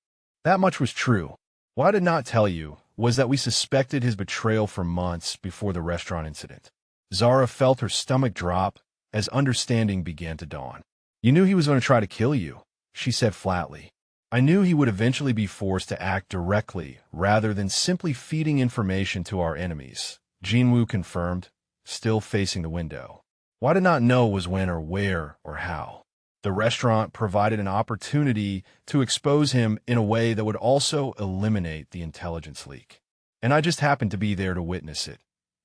Speaker 1: That much was true. What I did not tell you was that we suspected his betrayal for months before the restaurant incident." Zara felt her stomach drop as understanding began to dawn. "You knew he was going to try to kill you," she said flatly. "I knew he would eventually be forced to act directly rather than simply feeding information to our enemies," Jinwoo confirmed, still facing the window. "What I did not know was when or where or how. The restaurant provided an opportunity to expose him in a way that would also eliminate the intelligence leak. And I just happened to be there to witness it,"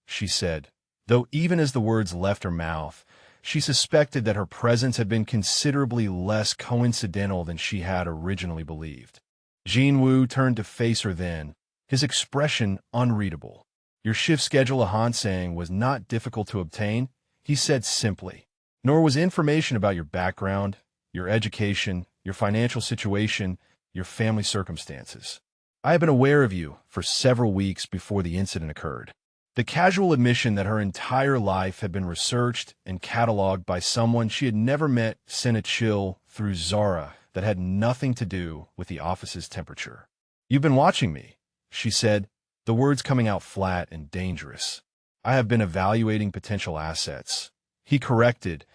Speaker 1: she said, though even as the words left her mouth, she suspected that her presence had been considerably less coincidental than she had originally believed. Jinwoo turned to face her then, his expression unreadable. "Your shift schedule at Hansang was not difficult to obtain," he said simply. "Nor was information about your background, your education, your financial situation, your family circumstances. I have been aware of you for several weeks before the incident occurred." The casual admission that her entire life had been researched and cataloged by someone she had never met sent a chill through Zara that had nothing to do with the office's temperature. "You've been watching me," she said, the words coming out flat and dangerous. "I have been evaluating potential assets," he corrected,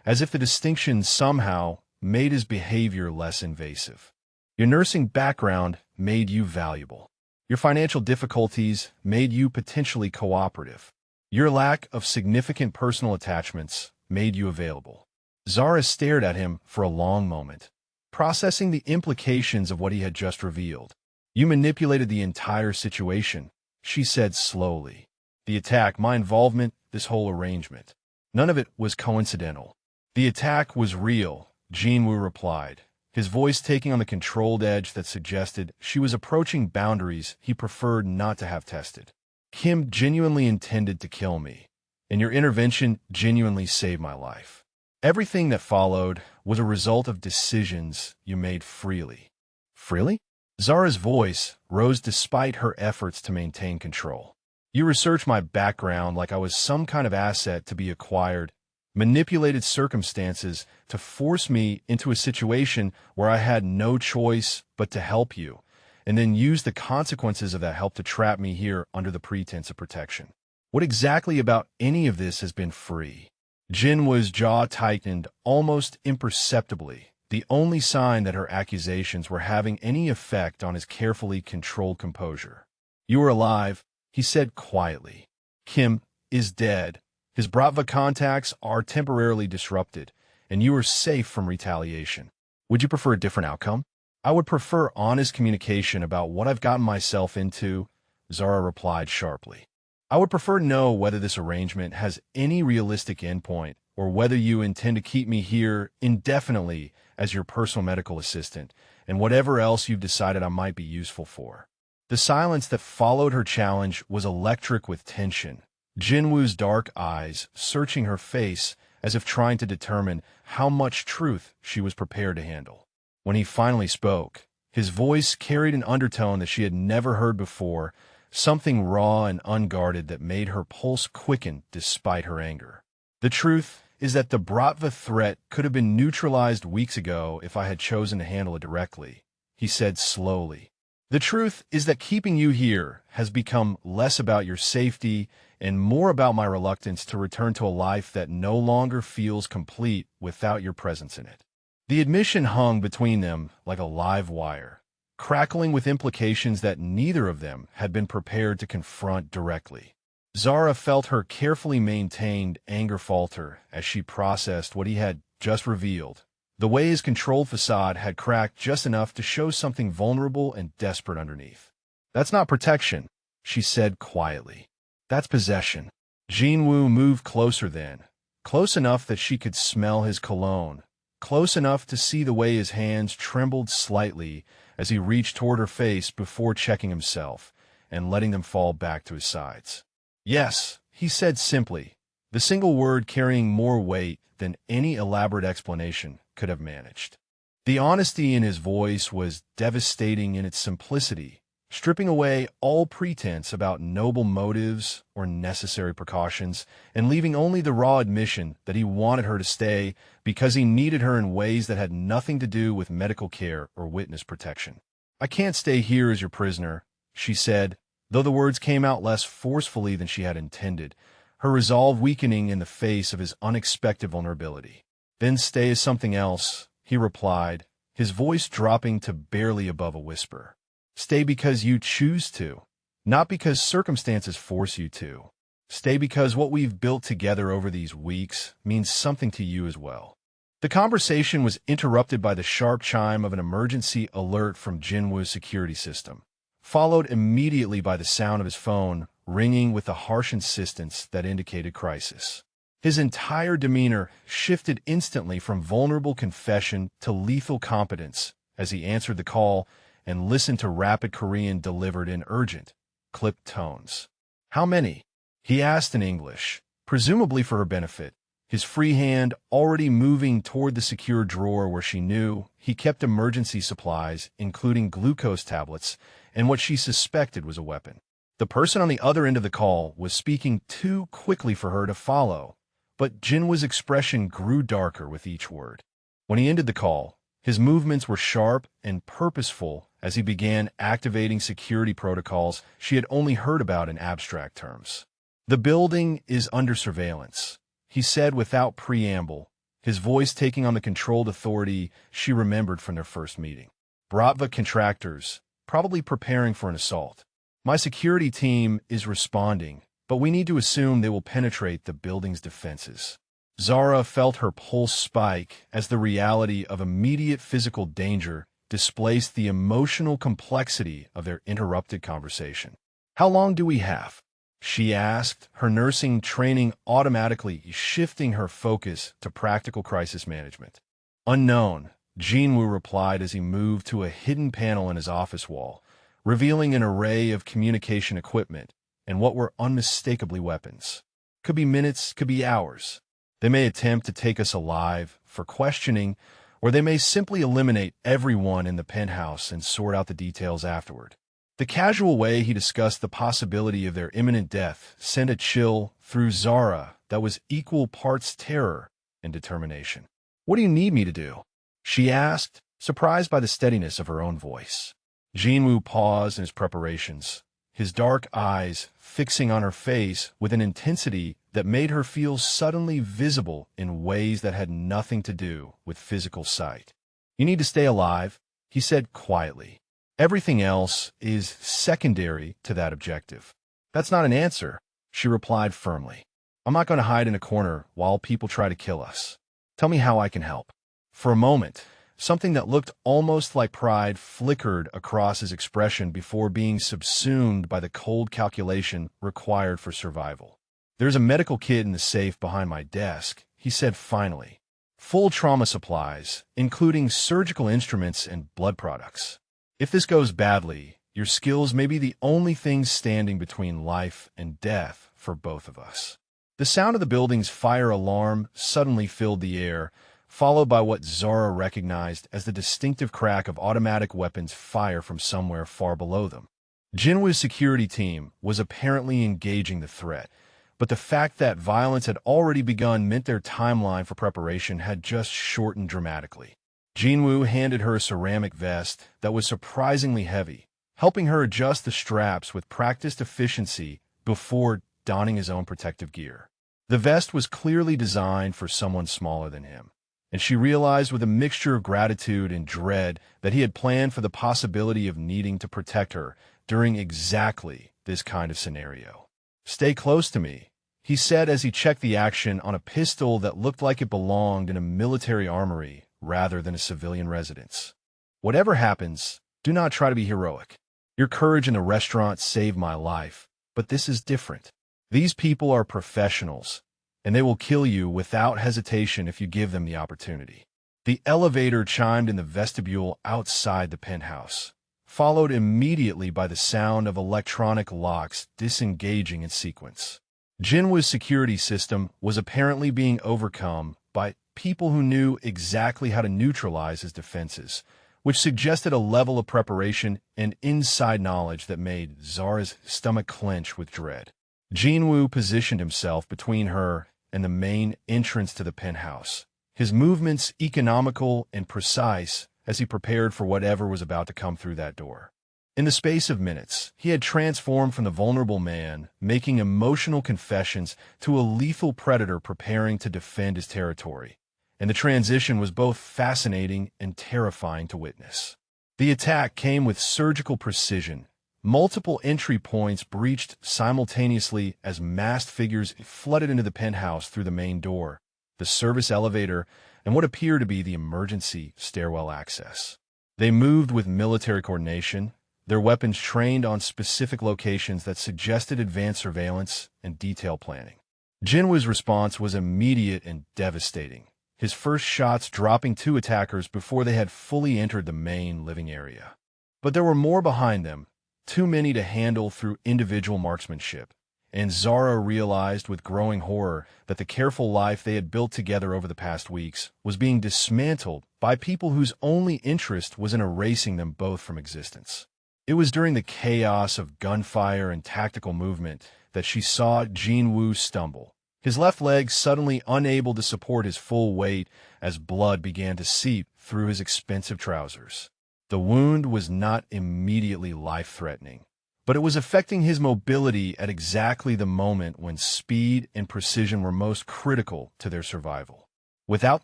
Speaker 1: as if the distinction somehow made his behavior less invasive. "Your nursing background made you valuable. Your financial difficulties made you potentially cooperative. Your lack of significant personal attachments made you available." Zara stared at him for a long moment, processing the implications of what he had just revealed. "You manipulated the entire situation," she said slowly. "The attack, my involvement, this whole arrangement. None of it was coincidental." "The attack was real," Jinwoo replied, his voice taking on the controlled edge that suggested she was approaching boundaries he preferred not to have tested. "Kim genuinely intended to kill me, and your intervention genuinely saved my life. Everything that followed was a result of decisions you made freely." "Freely?" Zara's voice rose despite her efforts to maintain control. "You researched my background like I was some kind of asset to be acquired, manipulated circumstances to force me into a situation where I had no choice but to help you, and then used the consequences of that help to trap me here under the pretense of protection. What exactly about any of this has been free?" Jinwoo's jaw tightened almost imperceptibly, the only sign that her accusations were having any effect on his carefully controlled composure. "You are alive," he said quietly. "Kim is dead. His Bratva contacts are temporarily disrupted, and you are safe from retaliation. Would you prefer a different outcome? I would prefer honest communication about what I've gotten myself into, Zara replied sharply. I would prefer to know whether this arrangement has any realistic endpoint or whether you intend to keep me here indefinitely as your personal medical assistant and whatever else you've decided I might be useful for. The silence that followed her challenge was electric with tension, Jinwoo's dark eyes searching her face as if trying to determine how much truth she was prepared to handle. When he finally spoke, his voice carried an undertone that she had never heard before, something raw and unguarded that made her pulse quicken despite her anger. The truth is that the Bratva threat could have been neutralized weeks ago if I had chosen to handle it directly, he said slowly. The truth is that keeping you here has become less about your safety and more about my reluctance to return to a life that no longer feels complete without your presence in it. The admission hung between them like a live wire, crackling with implications that neither of them had been prepared to confront directly. Zara felt her carefully maintained anger falter as she processed what he had just revealed. The way his controlled facade had cracked just enough to show something vulnerable and desperate underneath. That's not protection, she said quietly. That's possession. Jinwoo moved closer then, close enough that she could smell his cologne, close enough to see the way his hands trembled slightly as he reached toward her face before checking himself and letting them fall back to his sides. Yes, he said simply, the single word carrying more weight than any elaborate explanation could have managed. The honesty in his voice was devastating in its simplicity, stripping away all pretense about noble motives or necessary precautions, and leaving only the raw admission that he wanted her to stay because he needed her in ways that had nothing to do with medical care or witness protection. I can't stay here as your prisoner, she said, though the words came out less forcefully than she had intended, her resolve weakening in the face of his unexpected vulnerability. Then stay as something else, he replied, his voice dropping to barely above a whisper. Stay because you choose to, not because circumstances force you to. Stay because what we've built together over these weeks means something to you as well. The conversation was interrupted by the sharp chime of an emergency alert from Jinwoo's security system, followed immediately by the sound of his phone ringing with a harsh insistence that indicated crisis. His entire demeanor shifted instantly from vulnerable confession to lethal competence as he answered the call and listened to rapid Korean delivered in urgent, clipped tones. How many? He asked in English, presumably for her benefit, his free hand already moving toward the secure drawer where she knew he kept emergency supplies, including glucose tablets, and what she suspected was a weapon. The person on the other end of the call was speaking too quickly for her to follow, but Jinwoo's expression grew darker with each word. When he ended the call, his movements were sharp and purposeful as he began activating security protocols she had only heard about in abstract terms. The building is under surveillance, he said without preamble, his voice taking on the controlled authority she remembered from their first meeting. Bratva contractors, probably preparing for an assault. My security team is responding, but we need to assume they will penetrate the building's defenses. Zara felt her pulse spike as the reality of immediate physical danger displaced the emotional complexity of their interrupted conversation. How long do we have? She asked, her nursing training automatically shifting her focus to practical crisis management. Unknown, Jinwoo replied as he moved to a hidden panel in his office wall, revealing an array of communication equipment and what were unmistakably weapons. Could be minutes, could be hours. They may attempt to take us alive for questioning, or they may simply eliminate everyone in the penthouse and sort out the details afterward. The casual way he discussed the possibility of their imminent death sent a chill through Zara that was equal parts terror and determination. What do you need me to do? She asked, surprised by the steadiness of her own voice. Jinwoo paused in his preparations, his dark eyes fixing on her face with an intensity that made her feel suddenly visible in ways that had nothing to do with physical sight. You need to stay alive, he said quietly. Everything else is secondary to that objective. That's not an answer, she replied firmly. I'm not going to hide in a corner while people try to kill us. Tell me how I can help." For a moment, something that looked almost like pride flickered across his expression before being subsumed by the cold calculation required for survival. "There's a medical kit in the safe behind my desk," he said finally. "Full trauma supplies, including surgical instruments and blood products. If this goes badly, your skills may be the only things standing between life and death for both of us." The sound of the building's fire alarm suddenly filled the air, followed by what Zara recognized as the distinctive crack of automatic weapons fire from somewhere far below them. Jinwoo's security team was apparently engaging the threat, but the fact that violence had already begun meant their timeline for preparation had just shortened dramatically. Jinwoo handed her a ceramic vest that was surprisingly heavy, helping her adjust the straps with practiced efficiency before donning his own protective gear. The vest was clearly designed for someone smaller than him, and she realized with a mixture of gratitude and dread that he had planned for the possibility of needing to protect her during exactly this kind of scenario. "Stay close to me," he said as he checked the action on a pistol that looked like it belonged in a military armory rather than a civilian residence. "Whatever happens, do not try to be heroic. Your courage in the restaurant saved my life, but this is different. These people are professionals, and they will kill you without hesitation if you give them the opportunity." The elevator chimed in the vestibule outside the penthouse, followed immediately by the sound of electronic locks disengaging in sequence. Jinwoo's security system was apparently being overcome by people who knew exactly how to neutralize his defenses, which suggested a level of preparation and inside knowledge that made Zara's stomach clench with dread. Jinwoo positioned himself between her and the main entrance to the penthouse, his movements economical and precise as he prepared for whatever was about to come through that door. In the space of minutes, he had transformed from the vulnerable man, making emotional confessions, to a lethal predator preparing to defend his territory, and the transition was both fascinating and terrifying to witness. The attack came with surgical precision. Multiple entry points breached simultaneously as masked figures flooded into the penthouse through the main door, the service elevator, and what appeared to be the emergency stairwell access. They moved with military coordination, their weapons trained on specific locations that suggested advanced surveillance and detailed planning. Jinwoo's response was immediate and devastating, his first shots dropping 2 attackers before they had fully entered the main living area. But there were more behind them, too many to handle through individual marksmanship, and Zara realized with growing horror that the careful life they had built together over the past weeks was being dismantled by people whose only interest was in erasing them both from existence. It was during the chaos of gunfire and tactical movement that she saw Jinwoo stumble, his left leg suddenly unable to support his full weight as blood began to seep through his expensive trousers. The wound was not immediately life-threatening, but it was affecting his mobility at exactly the moment when speed and precision were most critical to their survival. Without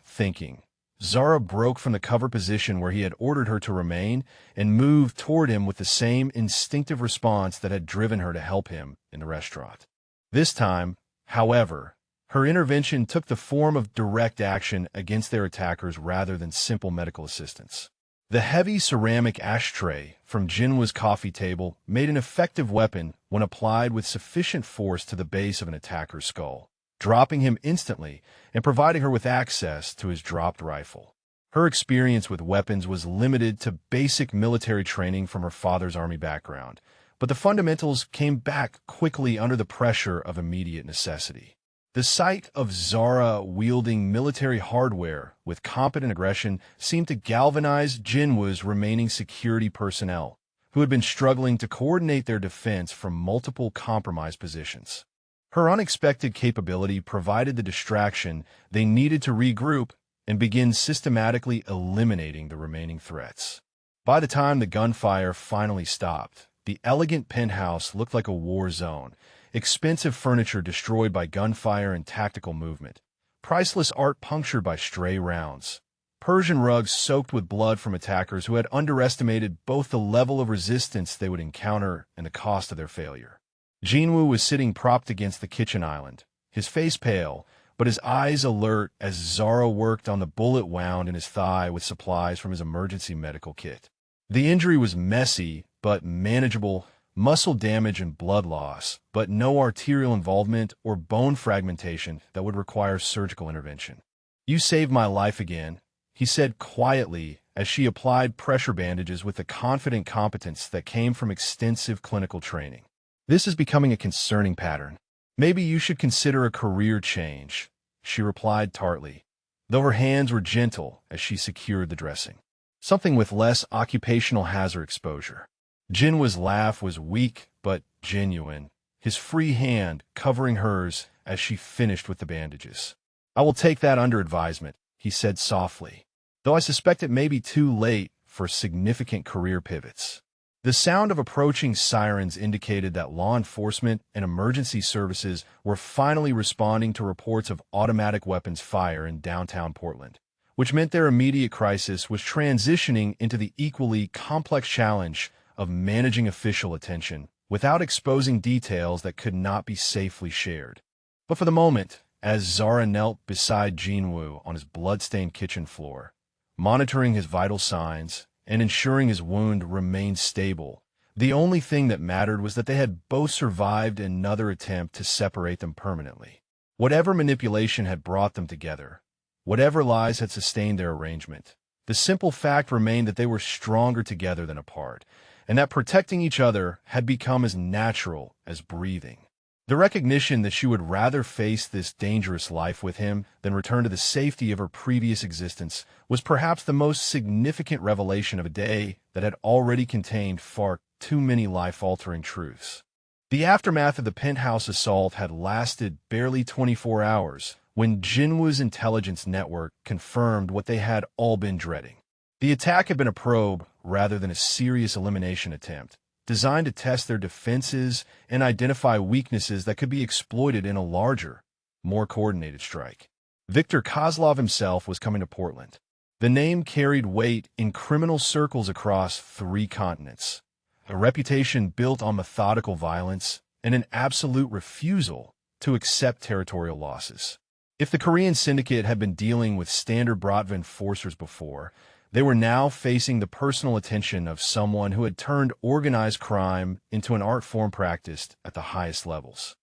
Speaker 1: thinking, Zara broke from the cover position where he had ordered her to remain and moved toward him with the same instinctive response that had driven her to help him in the restaurant. This time, however, her intervention took the form of direct action against their attackers rather than simple medical assistance. The heavy ceramic ashtray from Jinwoo's coffee table made an effective weapon when applied with sufficient force to the base of an attacker's skull, dropping him instantly and providing her with access to his dropped rifle. Her experience with weapons was limited to basic military training from her father's army background, but the fundamentals came back quickly under the pressure of immediate necessity. The sight of Zara wielding military hardware with competent aggression seemed to galvanize Jinwoo's remaining security personnel, who had been struggling to coordinate their defense from multiple compromised positions. Her unexpected capability provided the distraction they needed to regroup and begin systematically eliminating the remaining threats. By the time the gunfire finally stopped, the elegant penthouse looked like a war zone, expensive furniture destroyed by gunfire and tactical movement, priceless art punctured by stray rounds, Persian rugs soaked with blood from attackers who had underestimated both the level of resistance they would encounter and the cost of their failure. Jinwoo was sitting propped against the kitchen island, his face pale, but his eyes alert as Zara worked on the bullet wound in his thigh with supplies from his emergency medical kit. The injury was messy, but manageable, muscle damage and blood loss, but no arterial involvement or bone fragmentation that would require surgical intervention. "You saved my life again," he said quietly as she applied pressure bandages with the confident competence that came from extensive clinical training. "This is becoming a concerning pattern. Maybe you should consider a career change," she replied tartly, though her hands were gentle as she secured the dressing. "Something with less occupational hazard exposure." Jinwoo's laugh was weak but genuine, his free hand covering hers as she finished with the bandages. "I will take that under advisement," he said softly, though I suspect it may be too late for significant career pivots. The sound of approaching sirens indicated that law enforcement and emergency services were finally responding to reports of automatic weapons fire in downtown Portland, which meant their immediate crisis was transitioning into the equally complex challenge of managing official attention without exposing details that could not be safely shared. But for the moment, as Zara knelt beside Jinwoo on his blood-stained kitchen floor, monitoring his vital signs and ensuring his wound remained stable, the only thing that mattered was that they had both survived another attempt to separate them permanently. Whatever manipulation had brought them together, whatever lies had sustained their arrangement, the simple fact remained that they were stronger together than apart, and that protecting each other had become as natural as breathing. The recognition that she would rather face this dangerous life with him than return to the safety of her previous existence was perhaps the most significant revelation of a day that had already contained far too many life-altering truths. The aftermath of the penthouse assault had lasted barely 24 hours when Jinwoo's intelligence network confirmed what they had all been dreading. The attack had been a probe rather than a serious elimination attempt, designed to test their defenses and identify weaknesses that could be exploited in a larger, more coordinated strike. Viktor Kozlov himself was coming to Portland. The name carried weight in criminal circles across 3 continents, a reputation built on methodical violence and an absolute refusal to accept territorial losses. If the Korean syndicate had been dealing with standard Bratva enforcers before, they were now facing the personal attention of someone who had turned organized crime into an art form practiced at the highest levels.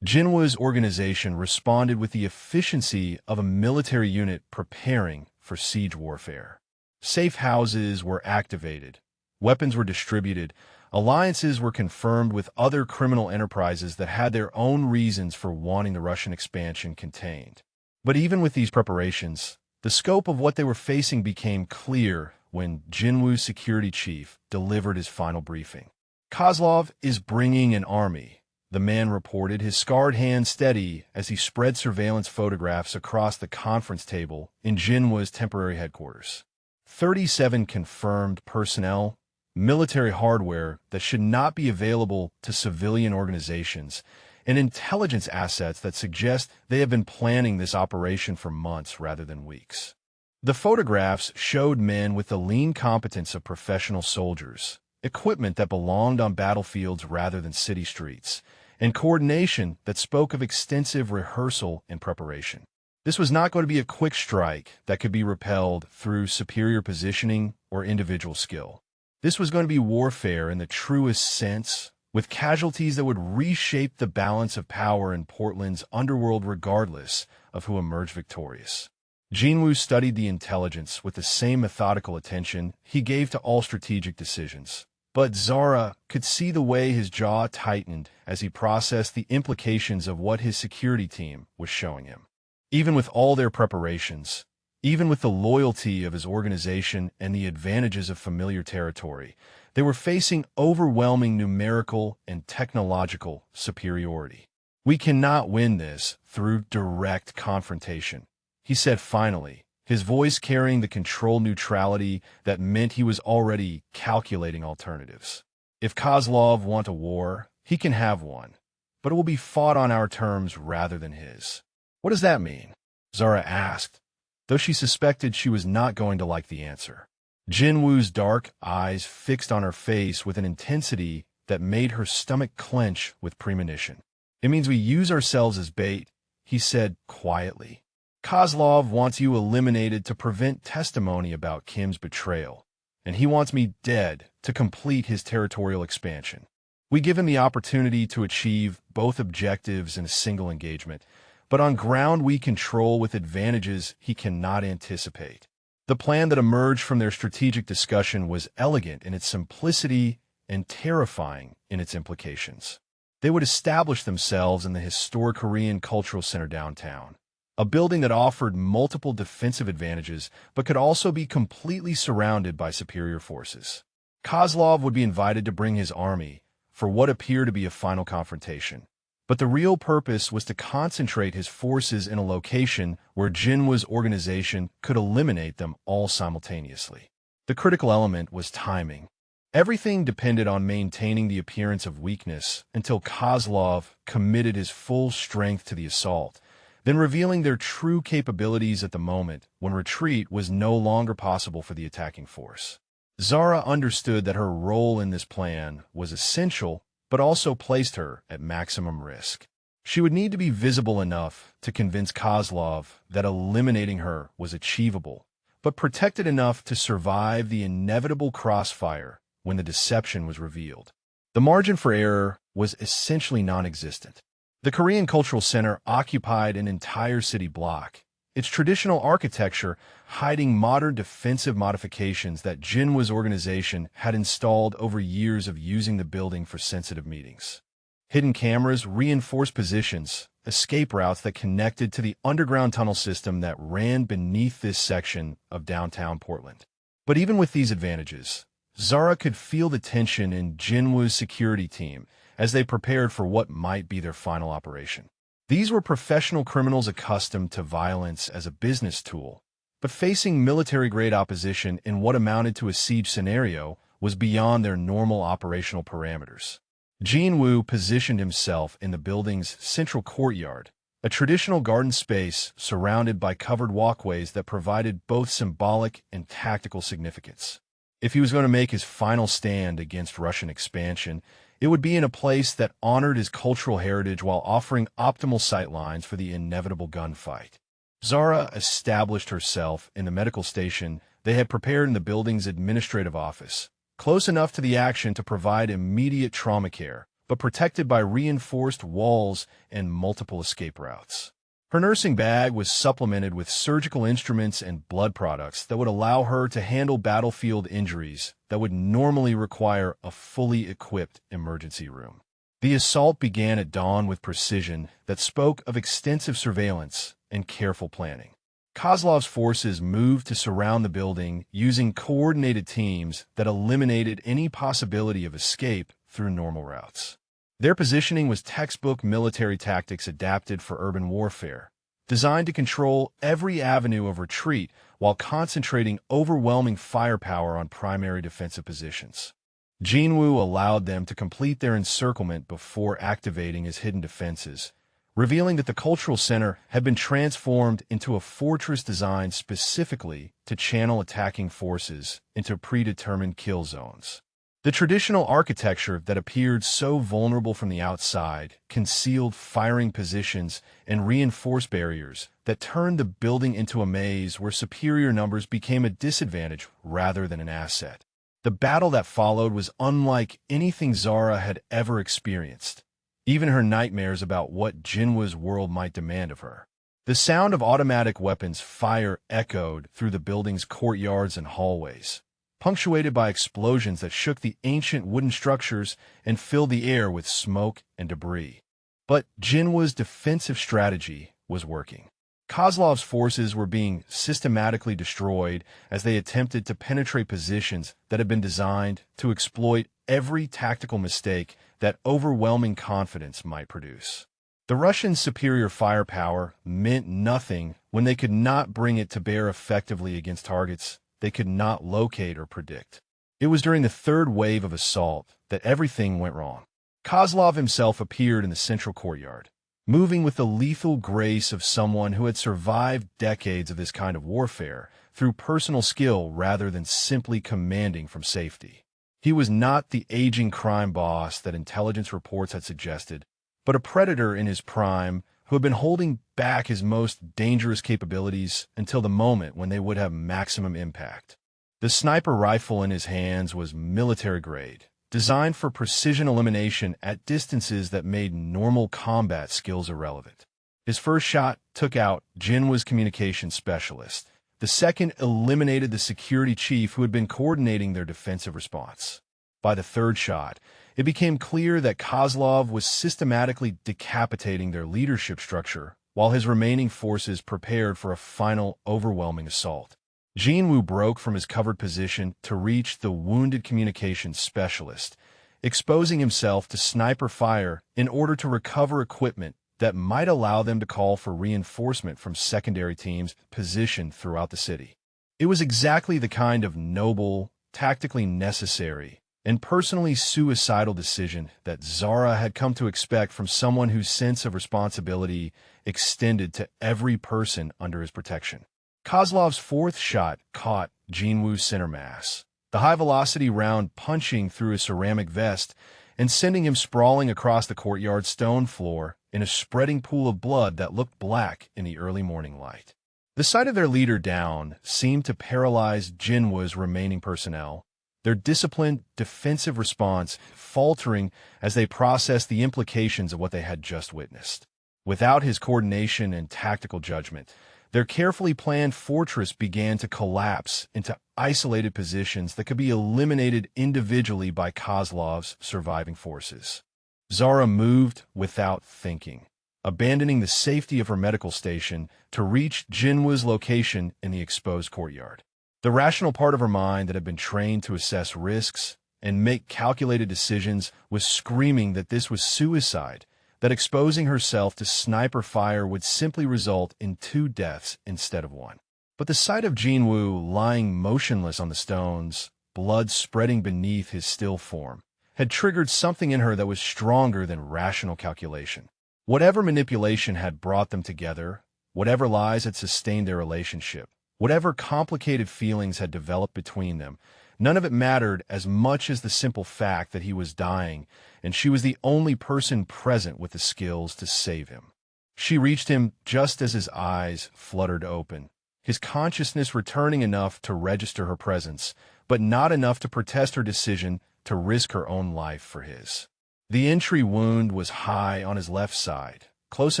Speaker 1: Jinwoo's organization responded with the efficiency of a military unit preparing for siege warfare. Safe houses were activated, weapons were distributed, alliances were confirmed with other criminal enterprises that had their own reasons for wanting the Russian expansion contained. But even with these preparations, the scope of what they were facing became clear when Jinwoo's security chief delivered his final briefing. "Kozlov is bringing an army," the man reported, his scarred hand steady as he spread surveillance photographs across the conference table in Jinwoo's temporary headquarters. 37 confirmed personnel, military hardware that should not be available to civilian organizations, and intelligence assets that suggest they have been planning this operation for months rather than weeks. The photographs showed men with the lean competence of professional soldiers, equipment that belonged on battlefields rather than city streets, and coordination that spoke of extensive rehearsal and preparation. This was not going to be a quick strike that could be repelled through superior positioning or individual skill. This was going to be warfare in the truest sense, with casualties that would reshape the balance of power in Portland's underworld regardless of who emerged victorious. Jinwoo studied the intelligence with the same methodical attention he gave to all strategic decisions. But Zara could see the way his jaw tightened as he processed the implications of what his security team was showing him. Even with all their preparations, even with the loyalty of his organization and the advantages of familiar territory, they were facing overwhelming numerical and technological superiority. "We cannot win this through direct confrontation," he said finally, his voice carrying the controlled neutrality that meant he was already calculating alternatives. "If Kozlov wants a war, he can have one, but it will be fought on our terms rather than his." "What does that mean?" Zara asked, though she suspected she was not going to like the answer. Jinwoo's dark eyes fixed on her face with an intensity that made her stomach clench with premonition. "It means we use ourselves as bait," he said quietly. "Kozlov wants you eliminated to prevent testimony about Kim's betrayal, and he wants me dead to complete his territorial expansion. We give him the opportunity to achieve both objectives in a single engagement, but on ground we control with advantages he cannot anticipate." The plan that emerged from their strategic discussion was elegant in its simplicity and terrifying in its implications. They would establish themselves in the historic Korean Cultural Center downtown, a building that offered multiple defensive advantages but could also be completely surrounded by superior forces. Kozlov would be invited to bring his army for what appeared to be a final confrontation, but the real purpose was to concentrate his forces in a location where Jinwoo's organization could eliminate them all simultaneously. The critical element was timing. Everything depended on maintaining the appearance of weakness until Kozlov committed his full strength to the assault, then revealing their true capabilities at the moment when retreat was no longer possible for the attacking force. Zara understood that her role in this plan was essential, but also placed her at maximum risk. She would need to be visible enough to convince Kozlov that eliminating her was achievable, but protected enough to survive the inevitable crossfire when the deception was revealed. The margin for error was essentially non-existent. The Korean Cultural Center occupied an entire city block, its traditional architecture hiding modern defensive modifications that Jinwoo's organization had installed over years of using the building for sensitive meetings. Hidden cameras reinforced positions, escape routes that connected to the underground tunnel system that ran beneath this section of downtown Portland. But even with these advantages, Zara could feel the tension in Jinwoo's security team as they prepared for what might be their final operation. These were professional criminals accustomed to violence as a business tool, but facing military-grade opposition in what amounted to a siege scenario was beyond their normal operational parameters. Jinwoo positioned himself in the building's central courtyard, a traditional garden space surrounded by covered walkways that provided both symbolic and tactical significance. If he was going to make his final stand against Russian expansion, it would be in a place that honored his cultural heritage while offering optimal sightlines for the inevitable gunfight. Zara established herself in the medical station they had prepared in the building's administrative office, close enough to the action to provide immediate trauma care, but protected by reinforced walls and multiple escape routes. Her nursing bag was supplemented with surgical instruments and blood products that would allow her to handle battlefield injuries that would normally require a fully equipped emergency room. The assault began at dawn with precision that spoke of extensive surveillance and careful planning. Kozlov's forces moved to surround the building using coordinated teams that eliminated any possibility of escape through normal routes. Their positioning was textbook military tactics adapted for urban warfare, designed to control every avenue of retreat while concentrating overwhelming firepower on primary defensive positions. Jinwoo allowed them to complete their encirclement before activating his hidden defenses, revealing that the Cultural Center had been transformed into a fortress designed specifically to channel attacking forces into predetermined kill zones. The traditional architecture that appeared so vulnerable from the outside concealed firing positions and reinforced barriers that turned the building into a maze where superior numbers became a disadvantage rather than an asset. The battle that followed was unlike anything Zara had ever experienced, even her nightmares about what Jinwoo's world might demand of her. The sound of automatic weapons fire echoed through the building's courtyards and hallways, punctuated by explosions that shook the ancient wooden structures and filled the air with smoke and debris. But Jinwoo's defensive strategy was working. Kozlov's forces were being systematically destroyed as they attempted to penetrate positions that had been designed to exploit every tactical mistake that overwhelming confidence might produce. The Russians' superior firepower meant nothing when they could not bring it to bear effectively against targets they could not locate or predict. It was during the third wave of assault that everything went wrong. Kozlov himself appeared in the central courtyard, moving with the lethal grace of someone who had survived decades of this kind of warfare through personal skill rather than simply commanding from safety. He was not the aging crime boss that intelligence reports had suggested, but a predator in his prime who had been holding back his most dangerous capabilities until the moment when they would have maximum impact. The sniper rifle in his hands was military-grade, designed for precision elimination at distances that made normal combat skills irrelevant. His first shot took out Jinwoo's communications specialist. The second eliminated the security chief who had been coordinating their defensive response. By the third shot, it became clear that Kozlov was systematically decapitating their leadership structure while his remaining forces prepared for a final, overwhelming assault. Jinwoo broke from his covered position to reach the wounded communications specialist, exposing himself to sniper fire in order to recover equipment that might allow them to call for reinforcement from secondary teams positioned throughout the city. It was exactly the kind of noble, tactically necessary, and personally suicidal decision that Zara had come to expect from someone whose sense of responsibility extended to every person under his protection. Kozlov's fourth shot caught Jinwoo's center mass, the high-velocity round punching through his ceramic vest and sending him sprawling across the courtyard stone floor in a spreading pool of blood that looked black in the early morning light. The sight of their leader down seemed to paralyze Jinwoo's remaining personnel, their disciplined, defensive response faltering as they processed the implications of what they had just witnessed. Without his coordination and tactical judgment, their carefully planned fortress began to collapse into isolated positions that could be eliminated individually by Kozlov's surviving forces. Zara moved without thinking, abandoning the safety of her medical station to reach Jinwoo's location in the exposed courtyard. The rational part of her mind that had been trained to assess risks and make calculated decisions was screaming that this was suicide, that exposing herself to sniper fire would simply result in 2 deaths instead of 1. But the sight of Jinwoo lying motionless on the stones, blood spreading beneath his still form, had triggered something in her that was stronger than rational calculation. Whatever manipulation had brought them together, whatever lies had sustained their relationship, whatever complicated feelings had developed between them, none of it mattered as much as the simple fact that he was dying, and she was the only person present with the skills to save him. She reached him just as his eyes fluttered open, his consciousness returning enough to register her presence, but not enough to protest her decision to risk her own life for his. The entry wound was high on his left side, close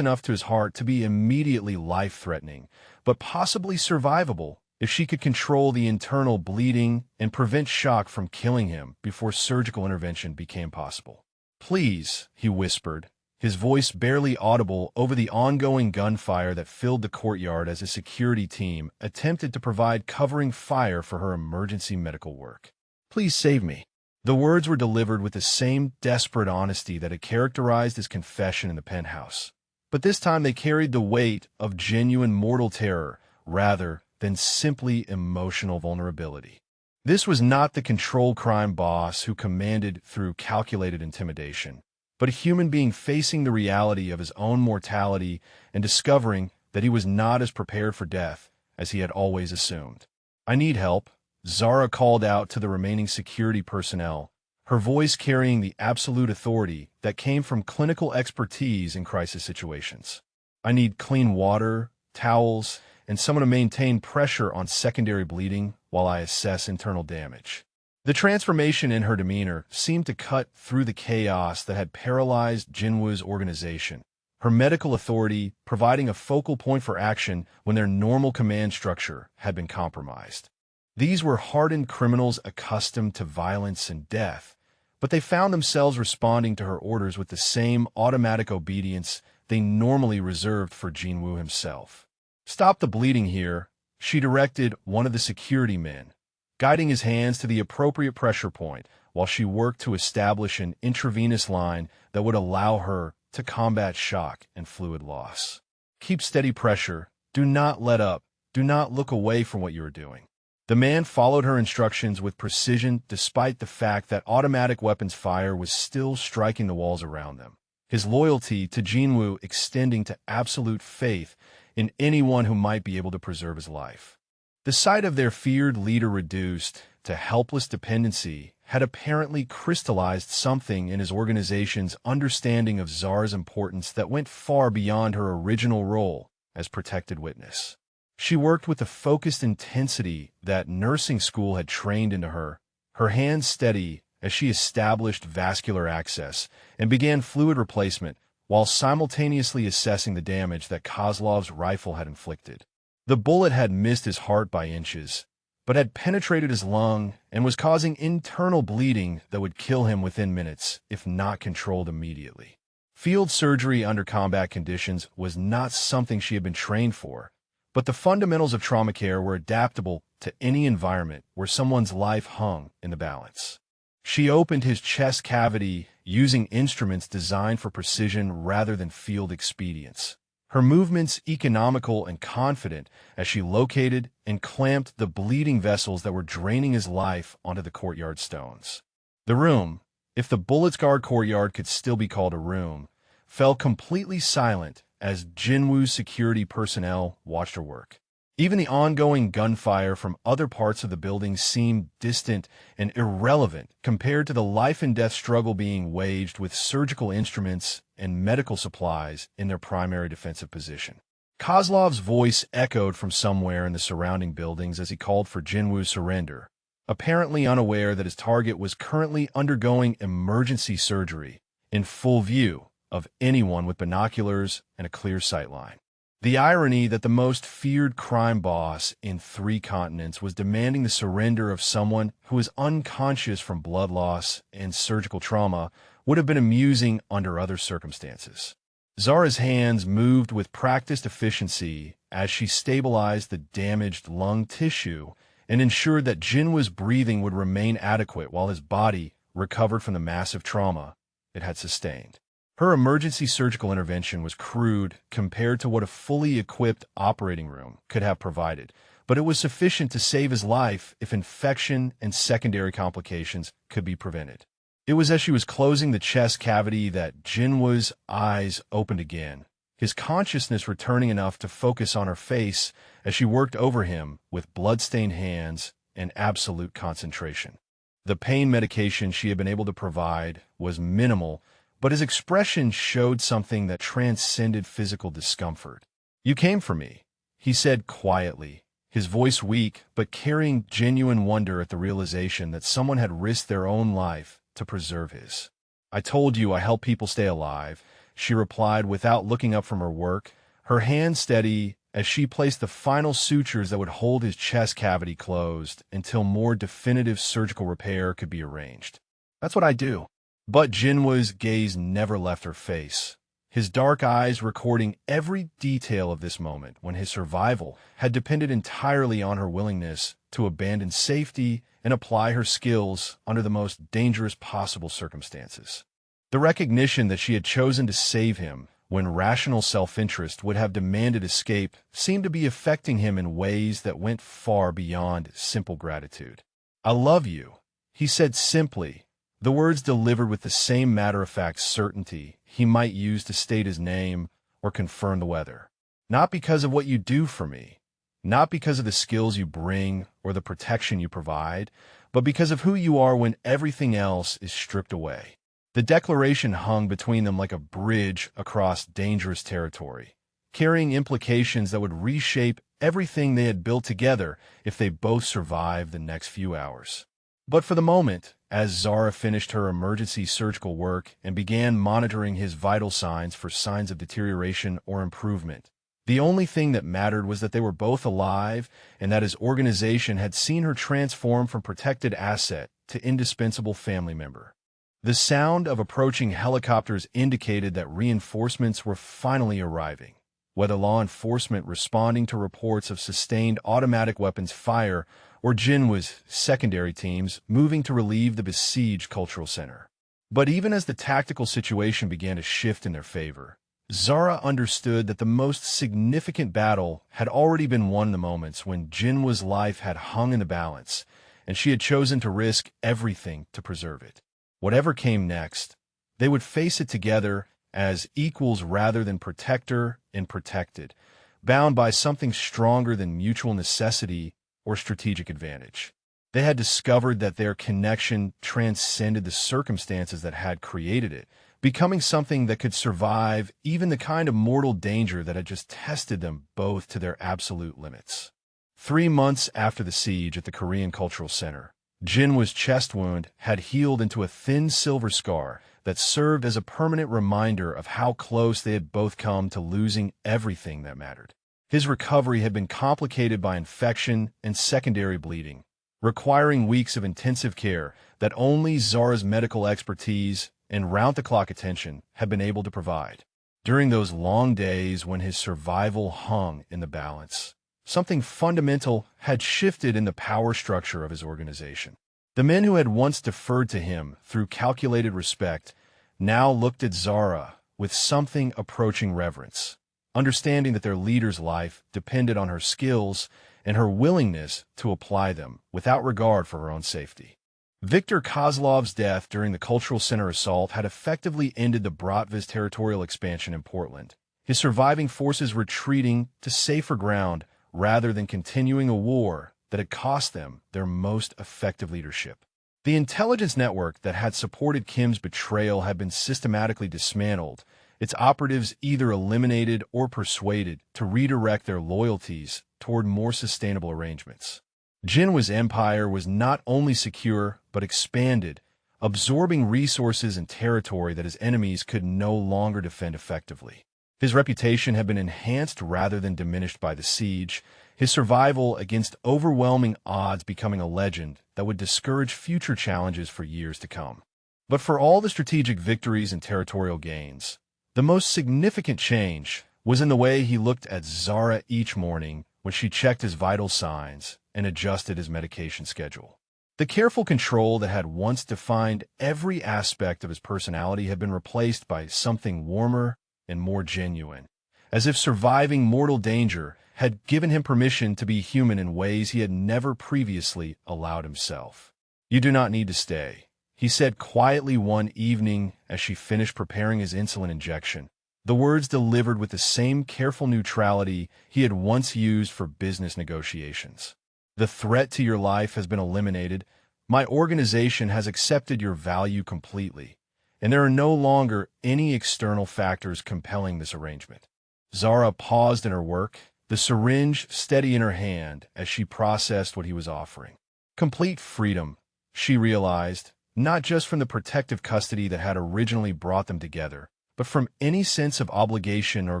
Speaker 1: enough to his heart to be immediately life-threatening, but possibly survivable if she could control the internal bleeding and prevent shock from killing him before surgical intervention became possible. "Please," he whispered, his voice barely audible over the ongoing gunfire that filled the courtyard as a security team attempted to provide covering fire for her emergency medical work. "Please save me." The words were delivered with the same desperate honesty that had characterized his confession in the penthouse, but this time they carried the weight of genuine mortal terror rather than simply emotional vulnerability. This was not the control crime boss who commanded through calculated intimidation, but a human being facing the reality of his own mortality and discovering that he was not as prepared for death as he had always assumed. "I need help," Zara called out to the remaining security personnel, her voice carrying the absolute authority that came from clinical expertise in crisis situations. "I need clean water, towels, and someone to maintain pressure on secondary bleeding while I assess internal damage." The transformation in her demeanor seemed to cut through the chaos that had paralyzed Jinwoo's organization, her medical authority providing a focal point for action when their normal command structure had been compromised. These were hardened criminals accustomed to violence and death, but they found themselves responding to her orders with the same automatic obedience they normally reserved for Jinwoo himself. "Stop the bleeding here," she directed one of the security men, guiding his hands to the appropriate pressure point while she worked to establish an intravenous line that would allow her to combat shock and fluid loss. "Keep steady pressure. Do not let up. Do not look away from what you are doing." The man followed her instructions with precision despite the fact that automatic weapons fire was still striking the walls around them, his loyalty to Jinwoo extending to absolute faith in anyone who might be able to preserve his life. The sight of their feared leader reduced to helpless dependency had apparently crystallized something in his organization's understanding of Zara's importance that went far beyond her original role as protected witness. She worked with the focused intensity that nursing school had trained into her, her hands steady as she established vascular access and began fluid replacement while simultaneously assessing the damage that Kozlov's rifle had inflicted. The bullet had missed his heart by inches, but had penetrated his lung and was causing internal bleeding that would kill him within minutes if not controlled immediately. Field surgery under combat conditions was not something she had been trained for, but the fundamentals of trauma care were adaptable to any environment where someone's life hung in the balance. She opened his chest cavity using instruments designed for precision rather than field expedience. Her movements economical and confident as she located and clamped the bleeding vessels that were draining his life onto the courtyard stones. The room, if the bullet-scarred courtyard could still be called a room, fell completely silent as Jinwoo's security personnel watched her work. Even the ongoing gunfire from other parts of the building seemed distant and irrelevant compared to the life-and-death struggle being waged with surgical instruments and medical supplies in their primary defensive position. Kozlov's voice echoed from somewhere in the surrounding buildings as he called for Jinwoo's surrender, apparently unaware that his target was currently undergoing emergency surgery in full view of anyone with binoculars and a clear sightline. The irony that the most feared crime boss in 3 continents was demanding the surrender of someone who was unconscious from blood loss and surgical trauma would have been amusing under other circumstances. Zara's hands moved with practiced efficiency as she stabilized the damaged lung tissue and ensured that Jinwoo's breathing would remain adequate while his body recovered from the massive trauma it had sustained. Her emergency surgical intervention was crude compared to what a fully equipped operating room could have provided, but it was sufficient to save his life if infection and secondary complications could be prevented. It was as she was closing the chest cavity that Jinwoo's eyes opened again, his consciousness returning enough to focus on her face as she worked over him with blood-stained hands and absolute concentration. The pain medication she had been able to provide was minimal, but his expression showed something that transcended physical discomfort. "You came for me," he said quietly, his voice weak but carrying genuine wonder at the realization that someone had risked their own life to preserve his. "I told you I help people stay alive," she replied without looking up from her work, her hand steady as she placed the final sutures that would hold his chest cavity closed until more definitive surgical repair could be arranged. "That's what I do." But Jinwoo's gaze never left her face, his dark eyes recording every detail of this moment when his survival had depended entirely on her willingness to abandon safety and apply her skills under the most dangerous possible circumstances. The recognition that she had chosen to save him when rational self-interest would have demanded escape seemed to be affecting him in ways that went far beyond simple gratitude. "I love you," he said simply, the words delivered with the same matter-of-fact certainty he might use to state his name or confirm the weather. "Not because of what you do for me, not because of the skills you bring or the protection you provide, but because of who you are when everything else is stripped away." The declaration hung between them like a bridge across dangerous territory, carrying implications that would reshape everything they had built together if they both survived the next few hours. But for the moment, as Zara finished her emergency surgical work and began monitoring his vital signs for signs of deterioration or improvement, the only thing that mattered was that they were both alive and that his organization had seen her transform from protected asset to indispensable family member. The sound of approaching helicopters indicated that reinforcements were finally arriving, whether law enforcement responding to reports of sustained automatic weapons fire or Jinwoo's secondary teams moving to relieve the besieged cultural center. But even as the tactical situation began to shift in their favor, Zara understood that the most significant battle had already been won in the moments when Jinwoo's life had hung in the balance, and she had chosen to risk everything to preserve it. Whatever came next, they would face it together as equals rather than protector and protected, bound by something stronger than mutual necessity or strategic advantage. They had discovered that their connection transcended the circumstances that had created it, becoming something that could survive even the kind of mortal danger that had just tested them both to their absolute limits. 3 months after the siege at the Korean Cultural Center, Jinwoo's chest wound had healed into a thin silver scar that served as a permanent reminder of how close they had both come to losing everything that mattered. His recovery had been complicated by infection and secondary bleeding, requiring weeks of intensive care that only Zara's medical expertise and round-the-clock attention had been able to provide. During those long days when his survival hung in the balance, something fundamental had shifted in the power structure of his organization. The men who had once deferred to him through calculated respect now looked at Zara with something approaching reverence, understanding that their leader's life depended on her skills and her willingness to apply them without regard for her own safety. Viktor Kozlov's death during the Cultural Center assault had effectively ended the Bratviz territorial expansion in Portland, his surviving forces retreating to safer ground rather than continuing a war that had cost them their most effective leadership. The intelligence network that had supported Kim's betrayal had been systematically dismantled, its operatives either eliminated or persuaded to redirect their loyalties toward more sustainable arrangements. Jinwoo's empire was not only secure, but expanded, absorbing resources and territory that his enemies could no longer defend effectively. His reputation had been enhanced rather than diminished by the siege, his survival against overwhelming odds becoming a legend that would discourage future challenges for years to come. But for all the strategic victories and territorial gains, the most significant change was in the way he looked at Zara each morning when she checked his vital signs and adjusted his medication schedule. The careful control that had once defined every aspect of his personality had been replaced by something warmer and more genuine, as if surviving mortal danger had given him permission to be human in ways he had never previously allowed himself. "You do not need to stay," he said quietly one evening as she finished preparing his insulin injection, the words delivered with the same careful neutrality he had once used for business negotiations. "The threat to your life has been eliminated. My organization has accepted your value completely, and there are no longer any external factors compelling this arrangement." Zara paused in her work, the syringe steady in her hand as she processed what he was offering. Complete freedom, she realized, not just from the protective custody that had originally brought them together, but from any sense of obligation or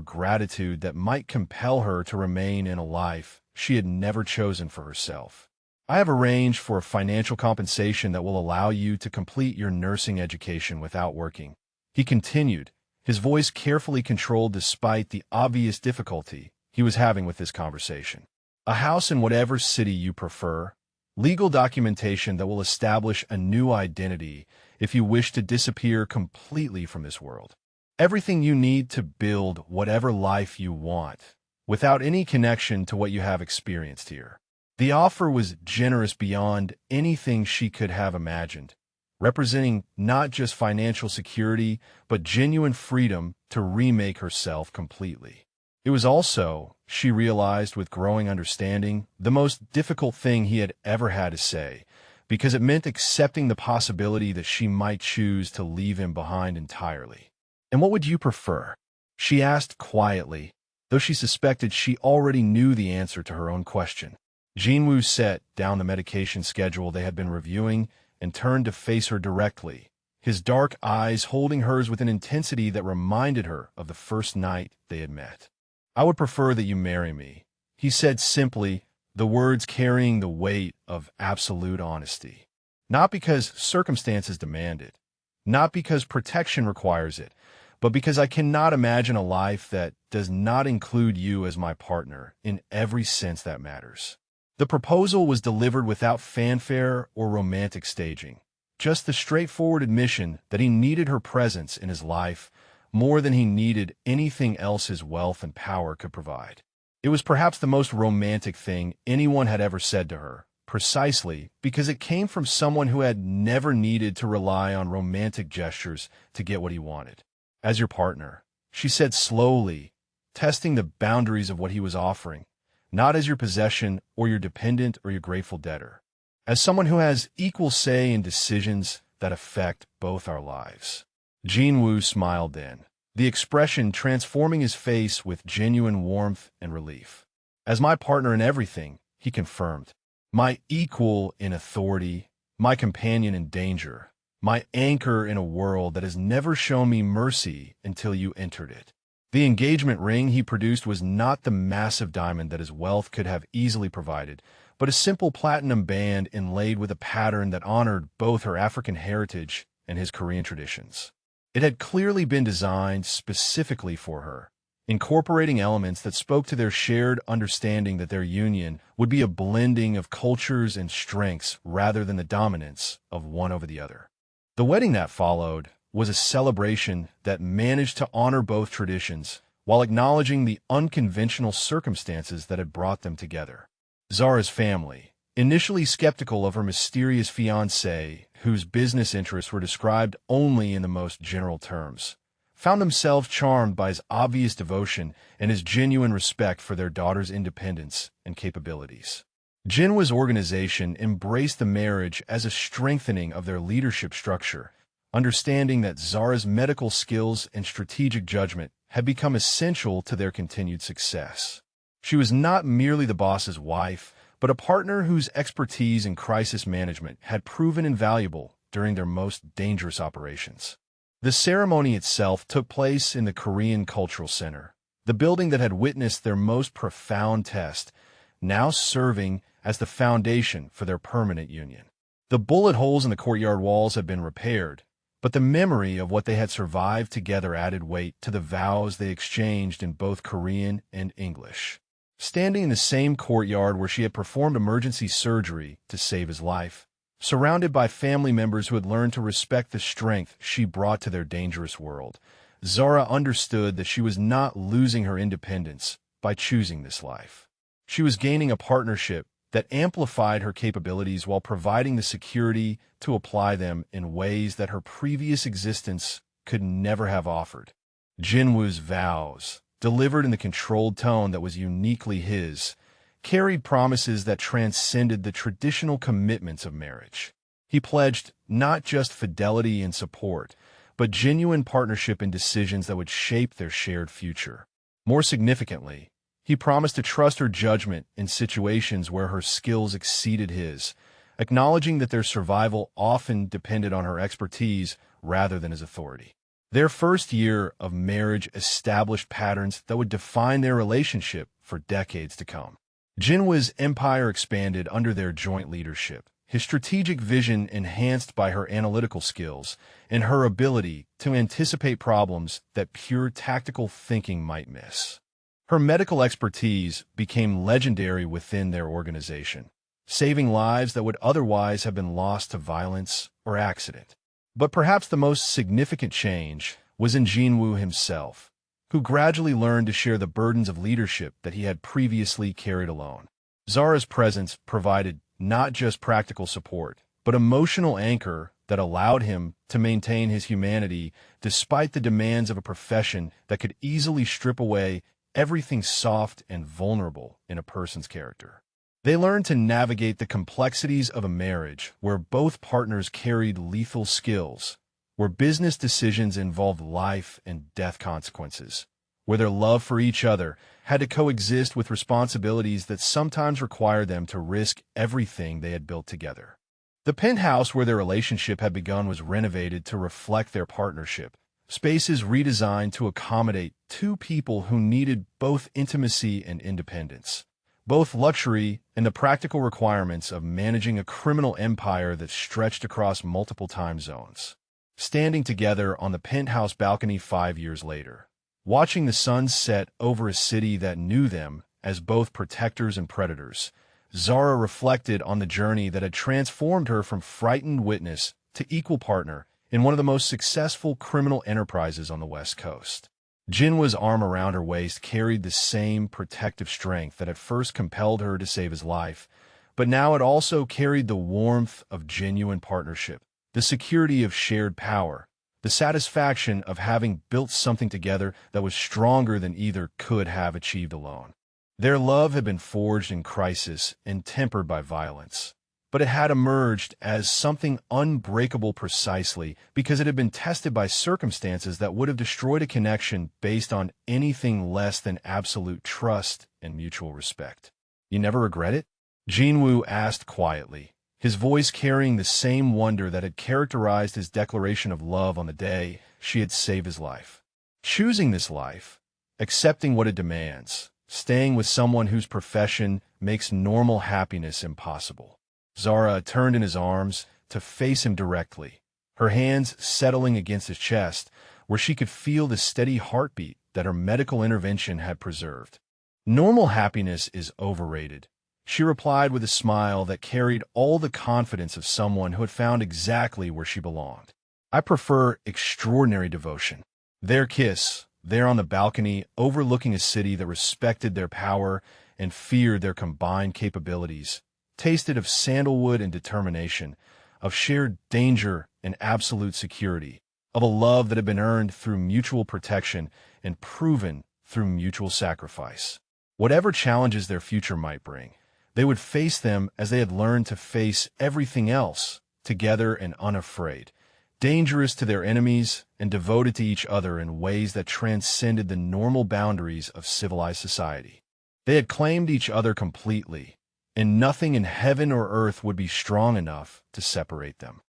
Speaker 1: gratitude that might compel her to remain in a life she had never chosen for herself. "I have arranged for a financial compensation that will allow you to complete your nursing education without working," he continued, his voice carefully controlled despite the obvious difficulty he was having with this conversation. "A house in whatever city you prefer, legal documentation that will establish a new identity if you wish to disappear completely from this world. Everything you need to build whatever life you want, without any connection to what you have experienced here." The offer was generous beyond anything she could have imagined, representing not just financial security, but genuine freedom to remake herself completely. It was also, she realized with growing understanding, the most difficult thing he had ever had to say, because it meant accepting the possibility that she might choose to leave him behind entirely. "And what would you prefer?" she asked quietly, though she suspected she already knew the answer to her own question. Jinwoo set down the medication schedule they had been reviewing and turned to face her directly, his dark eyes holding hers with an intensity that reminded her of the first night they had met. "I would prefer that you marry me," he said simply, the words carrying the weight of absolute honesty. "Not because circumstances demand it, not because protection requires it, but because I cannot imagine a life that does not include you as my partner in every sense that matters." The proposal was delivered without fanfare or romantic staging, just the straightforward admission that he needed her presence in his life more than he needed anything else his wealth and power could provide. It was perhaps the most romantic thing anyone had ever said to her, precisely because it came from someone who had never needed to rely on romantic gestures to get what he wanted. "As your partner," she said slowly, testing the boundaries of what he was offering, "not as your possession or your dependent or your grateful debtor." as someone who has equal say in decisions that affect both our lives. Jinwoo smiled then, the expression transforming his face with genuine warmth and relief. As my partner in everything, he confirmed, my equal in authority, my companion in danger, my anchor in a world that has never shown me mercy until you entered it. The engagement ring he produced was not the massive diamond that his wealth could have easily provided, but a simple platinum band inlaid with a pattern that honored both her African heritage and his Korean traditions. It had clearly been designed specifically for her, incorporating elements that spoke to their shared understanding that their union would be a blending of cultures and strengths rather than the dominance of one over the other. The wedding that followed was a celebration that managed to honor both traditions while acknowledging the unconventional circumstances that had brought them together. Zara's family, initially skeptical of her mysterious fiancé, whose business interests were described only in the most general terms, found themselves charmed by his obvious devotion and his genuine respect for their daughter's independence and capabilities. Jinwoo's organization embraced the marriage as a strengthening of their leadership structure, understanding that Zara's medical skills and strategic judgment had become essential to their continued success. She was not merely the boss's wife, but a partner whose expertise in crisis management had proven invaluable during their most dangerous operations. The ceremony itself took place in the Korean Cultural Center, the building that had witnessed their most profound test, now serving as the foundation for their permanent union. The bullet holes in the courtyard walls had been repaired, but the memory of what they had survived together added weight to the vows they exchanged in both Korean and English. Standing in the same courtyard where she had performed emergency surgery to save his life, surrounded by family members who had learned to respect the strength she brought to their dangerous world, Zara understood that she was not losing her independence by choosing this life. She was gaining a partnership that amplified her capabilities while providing the security to apply them in ways that her previous existence could never have offered. Jinwoo's vows, delivered in the controlled tone that was uniquely his, carried promises that transcended the traditional commitments of marriage. He pledged not just fidelity and support, but genuine partnership in decisions that would shape their shared future. More significantly, he promised to trust her judgment in situations where her skills exceeded his, acknowledging that their survival often depended on her expertise rather than his authority. Their first year of marriage established patterns that would define their relationship for decades to come. Jinwoo's empire expanded under their joint leadership, his strategic vision enhanced by her analytical skills and her ability to anticipate problems that pure tactical thinking might miss. Her medical expertise became legendary within their organization, saving lives that would otherwise have been lost to violence or accident. But perhaps the most significant change was in Jinwoo himself, who gradually learned to share the burdens of leadership that he had previously carried alone. Zara's presence provided not just practical support, but emotional anchor that allowed him to maintain his humanity despite the demands of a profession that could easily strip away everything soft and vulnerable in a person's character. They learned to navigate the complexities of a marriage where both partners carried lethal skills, where business decisions involved life and death consequences, where their love for each other had to coexist with responsibilities that sometimes required them to risk everything they had built together. The penthouse where their relationship had begun was renovated to reflect their partnership, spaces redesigned to accommodate two people who needed both intimacy and independence, both luxury and the practical requirements of managing a criminal empire that stretched across multiple time zones. Standing together on the penthouse balcony 5 years later, watching the sun set over a city that knew them as both protectors and predators, Zara reflected on the journey that had transformed her from frightened witness to equal partner in one of the most successful criminal enterprises on the West Coast. Jinwoo's arm around her waist carried the same protective strength that had first compelled her to save his life, but now it also carried the warmth of genuine partnership, the security of shared power, the satisfaction of having built something together that was stronger than either could have achieved alone. Their love had been forged in crisis and tempered by violence, but it had emerged as something unbreakable precisely because it had been tested by circumstances that would have destroyed a connection based on anything less than absolute trust and mutual respect. "You never regret it?" Jinwoo asked quietly, his voice carrying the same wonder that had characterized his declaration of love on the day she had saved his life. Choosing this life, accepting what it demands, staying with someone whose profession makes normal happiness impossible. Zara turned in his arms to face him directly, her hands settling against his chest, where she could feel the steady heartbeat that her medical intervention had preserved. "Normal happiness is overrated," she replied with a smile that carried all the confidence of someone who had found exactly where she belonged. "I prefer extraordinary devotion." Their kiss, there on the balcony, overlooking a city that respected their power and feared their combined capabilities, tasted of sandalwood and determination, of shared danger and absolute security, of a love that had been earned through mutual protection and proven through mutual sacrifice. Whatever challenges their future might bring, they would face them as they had learned to face everything else, together and unafraid, dangerous to their enemies and devoted to each other in ways that transcended the normal boundaries of civilized society. They had claimed each other completely, and nothing in heaven or earth would be strong enough to separate them.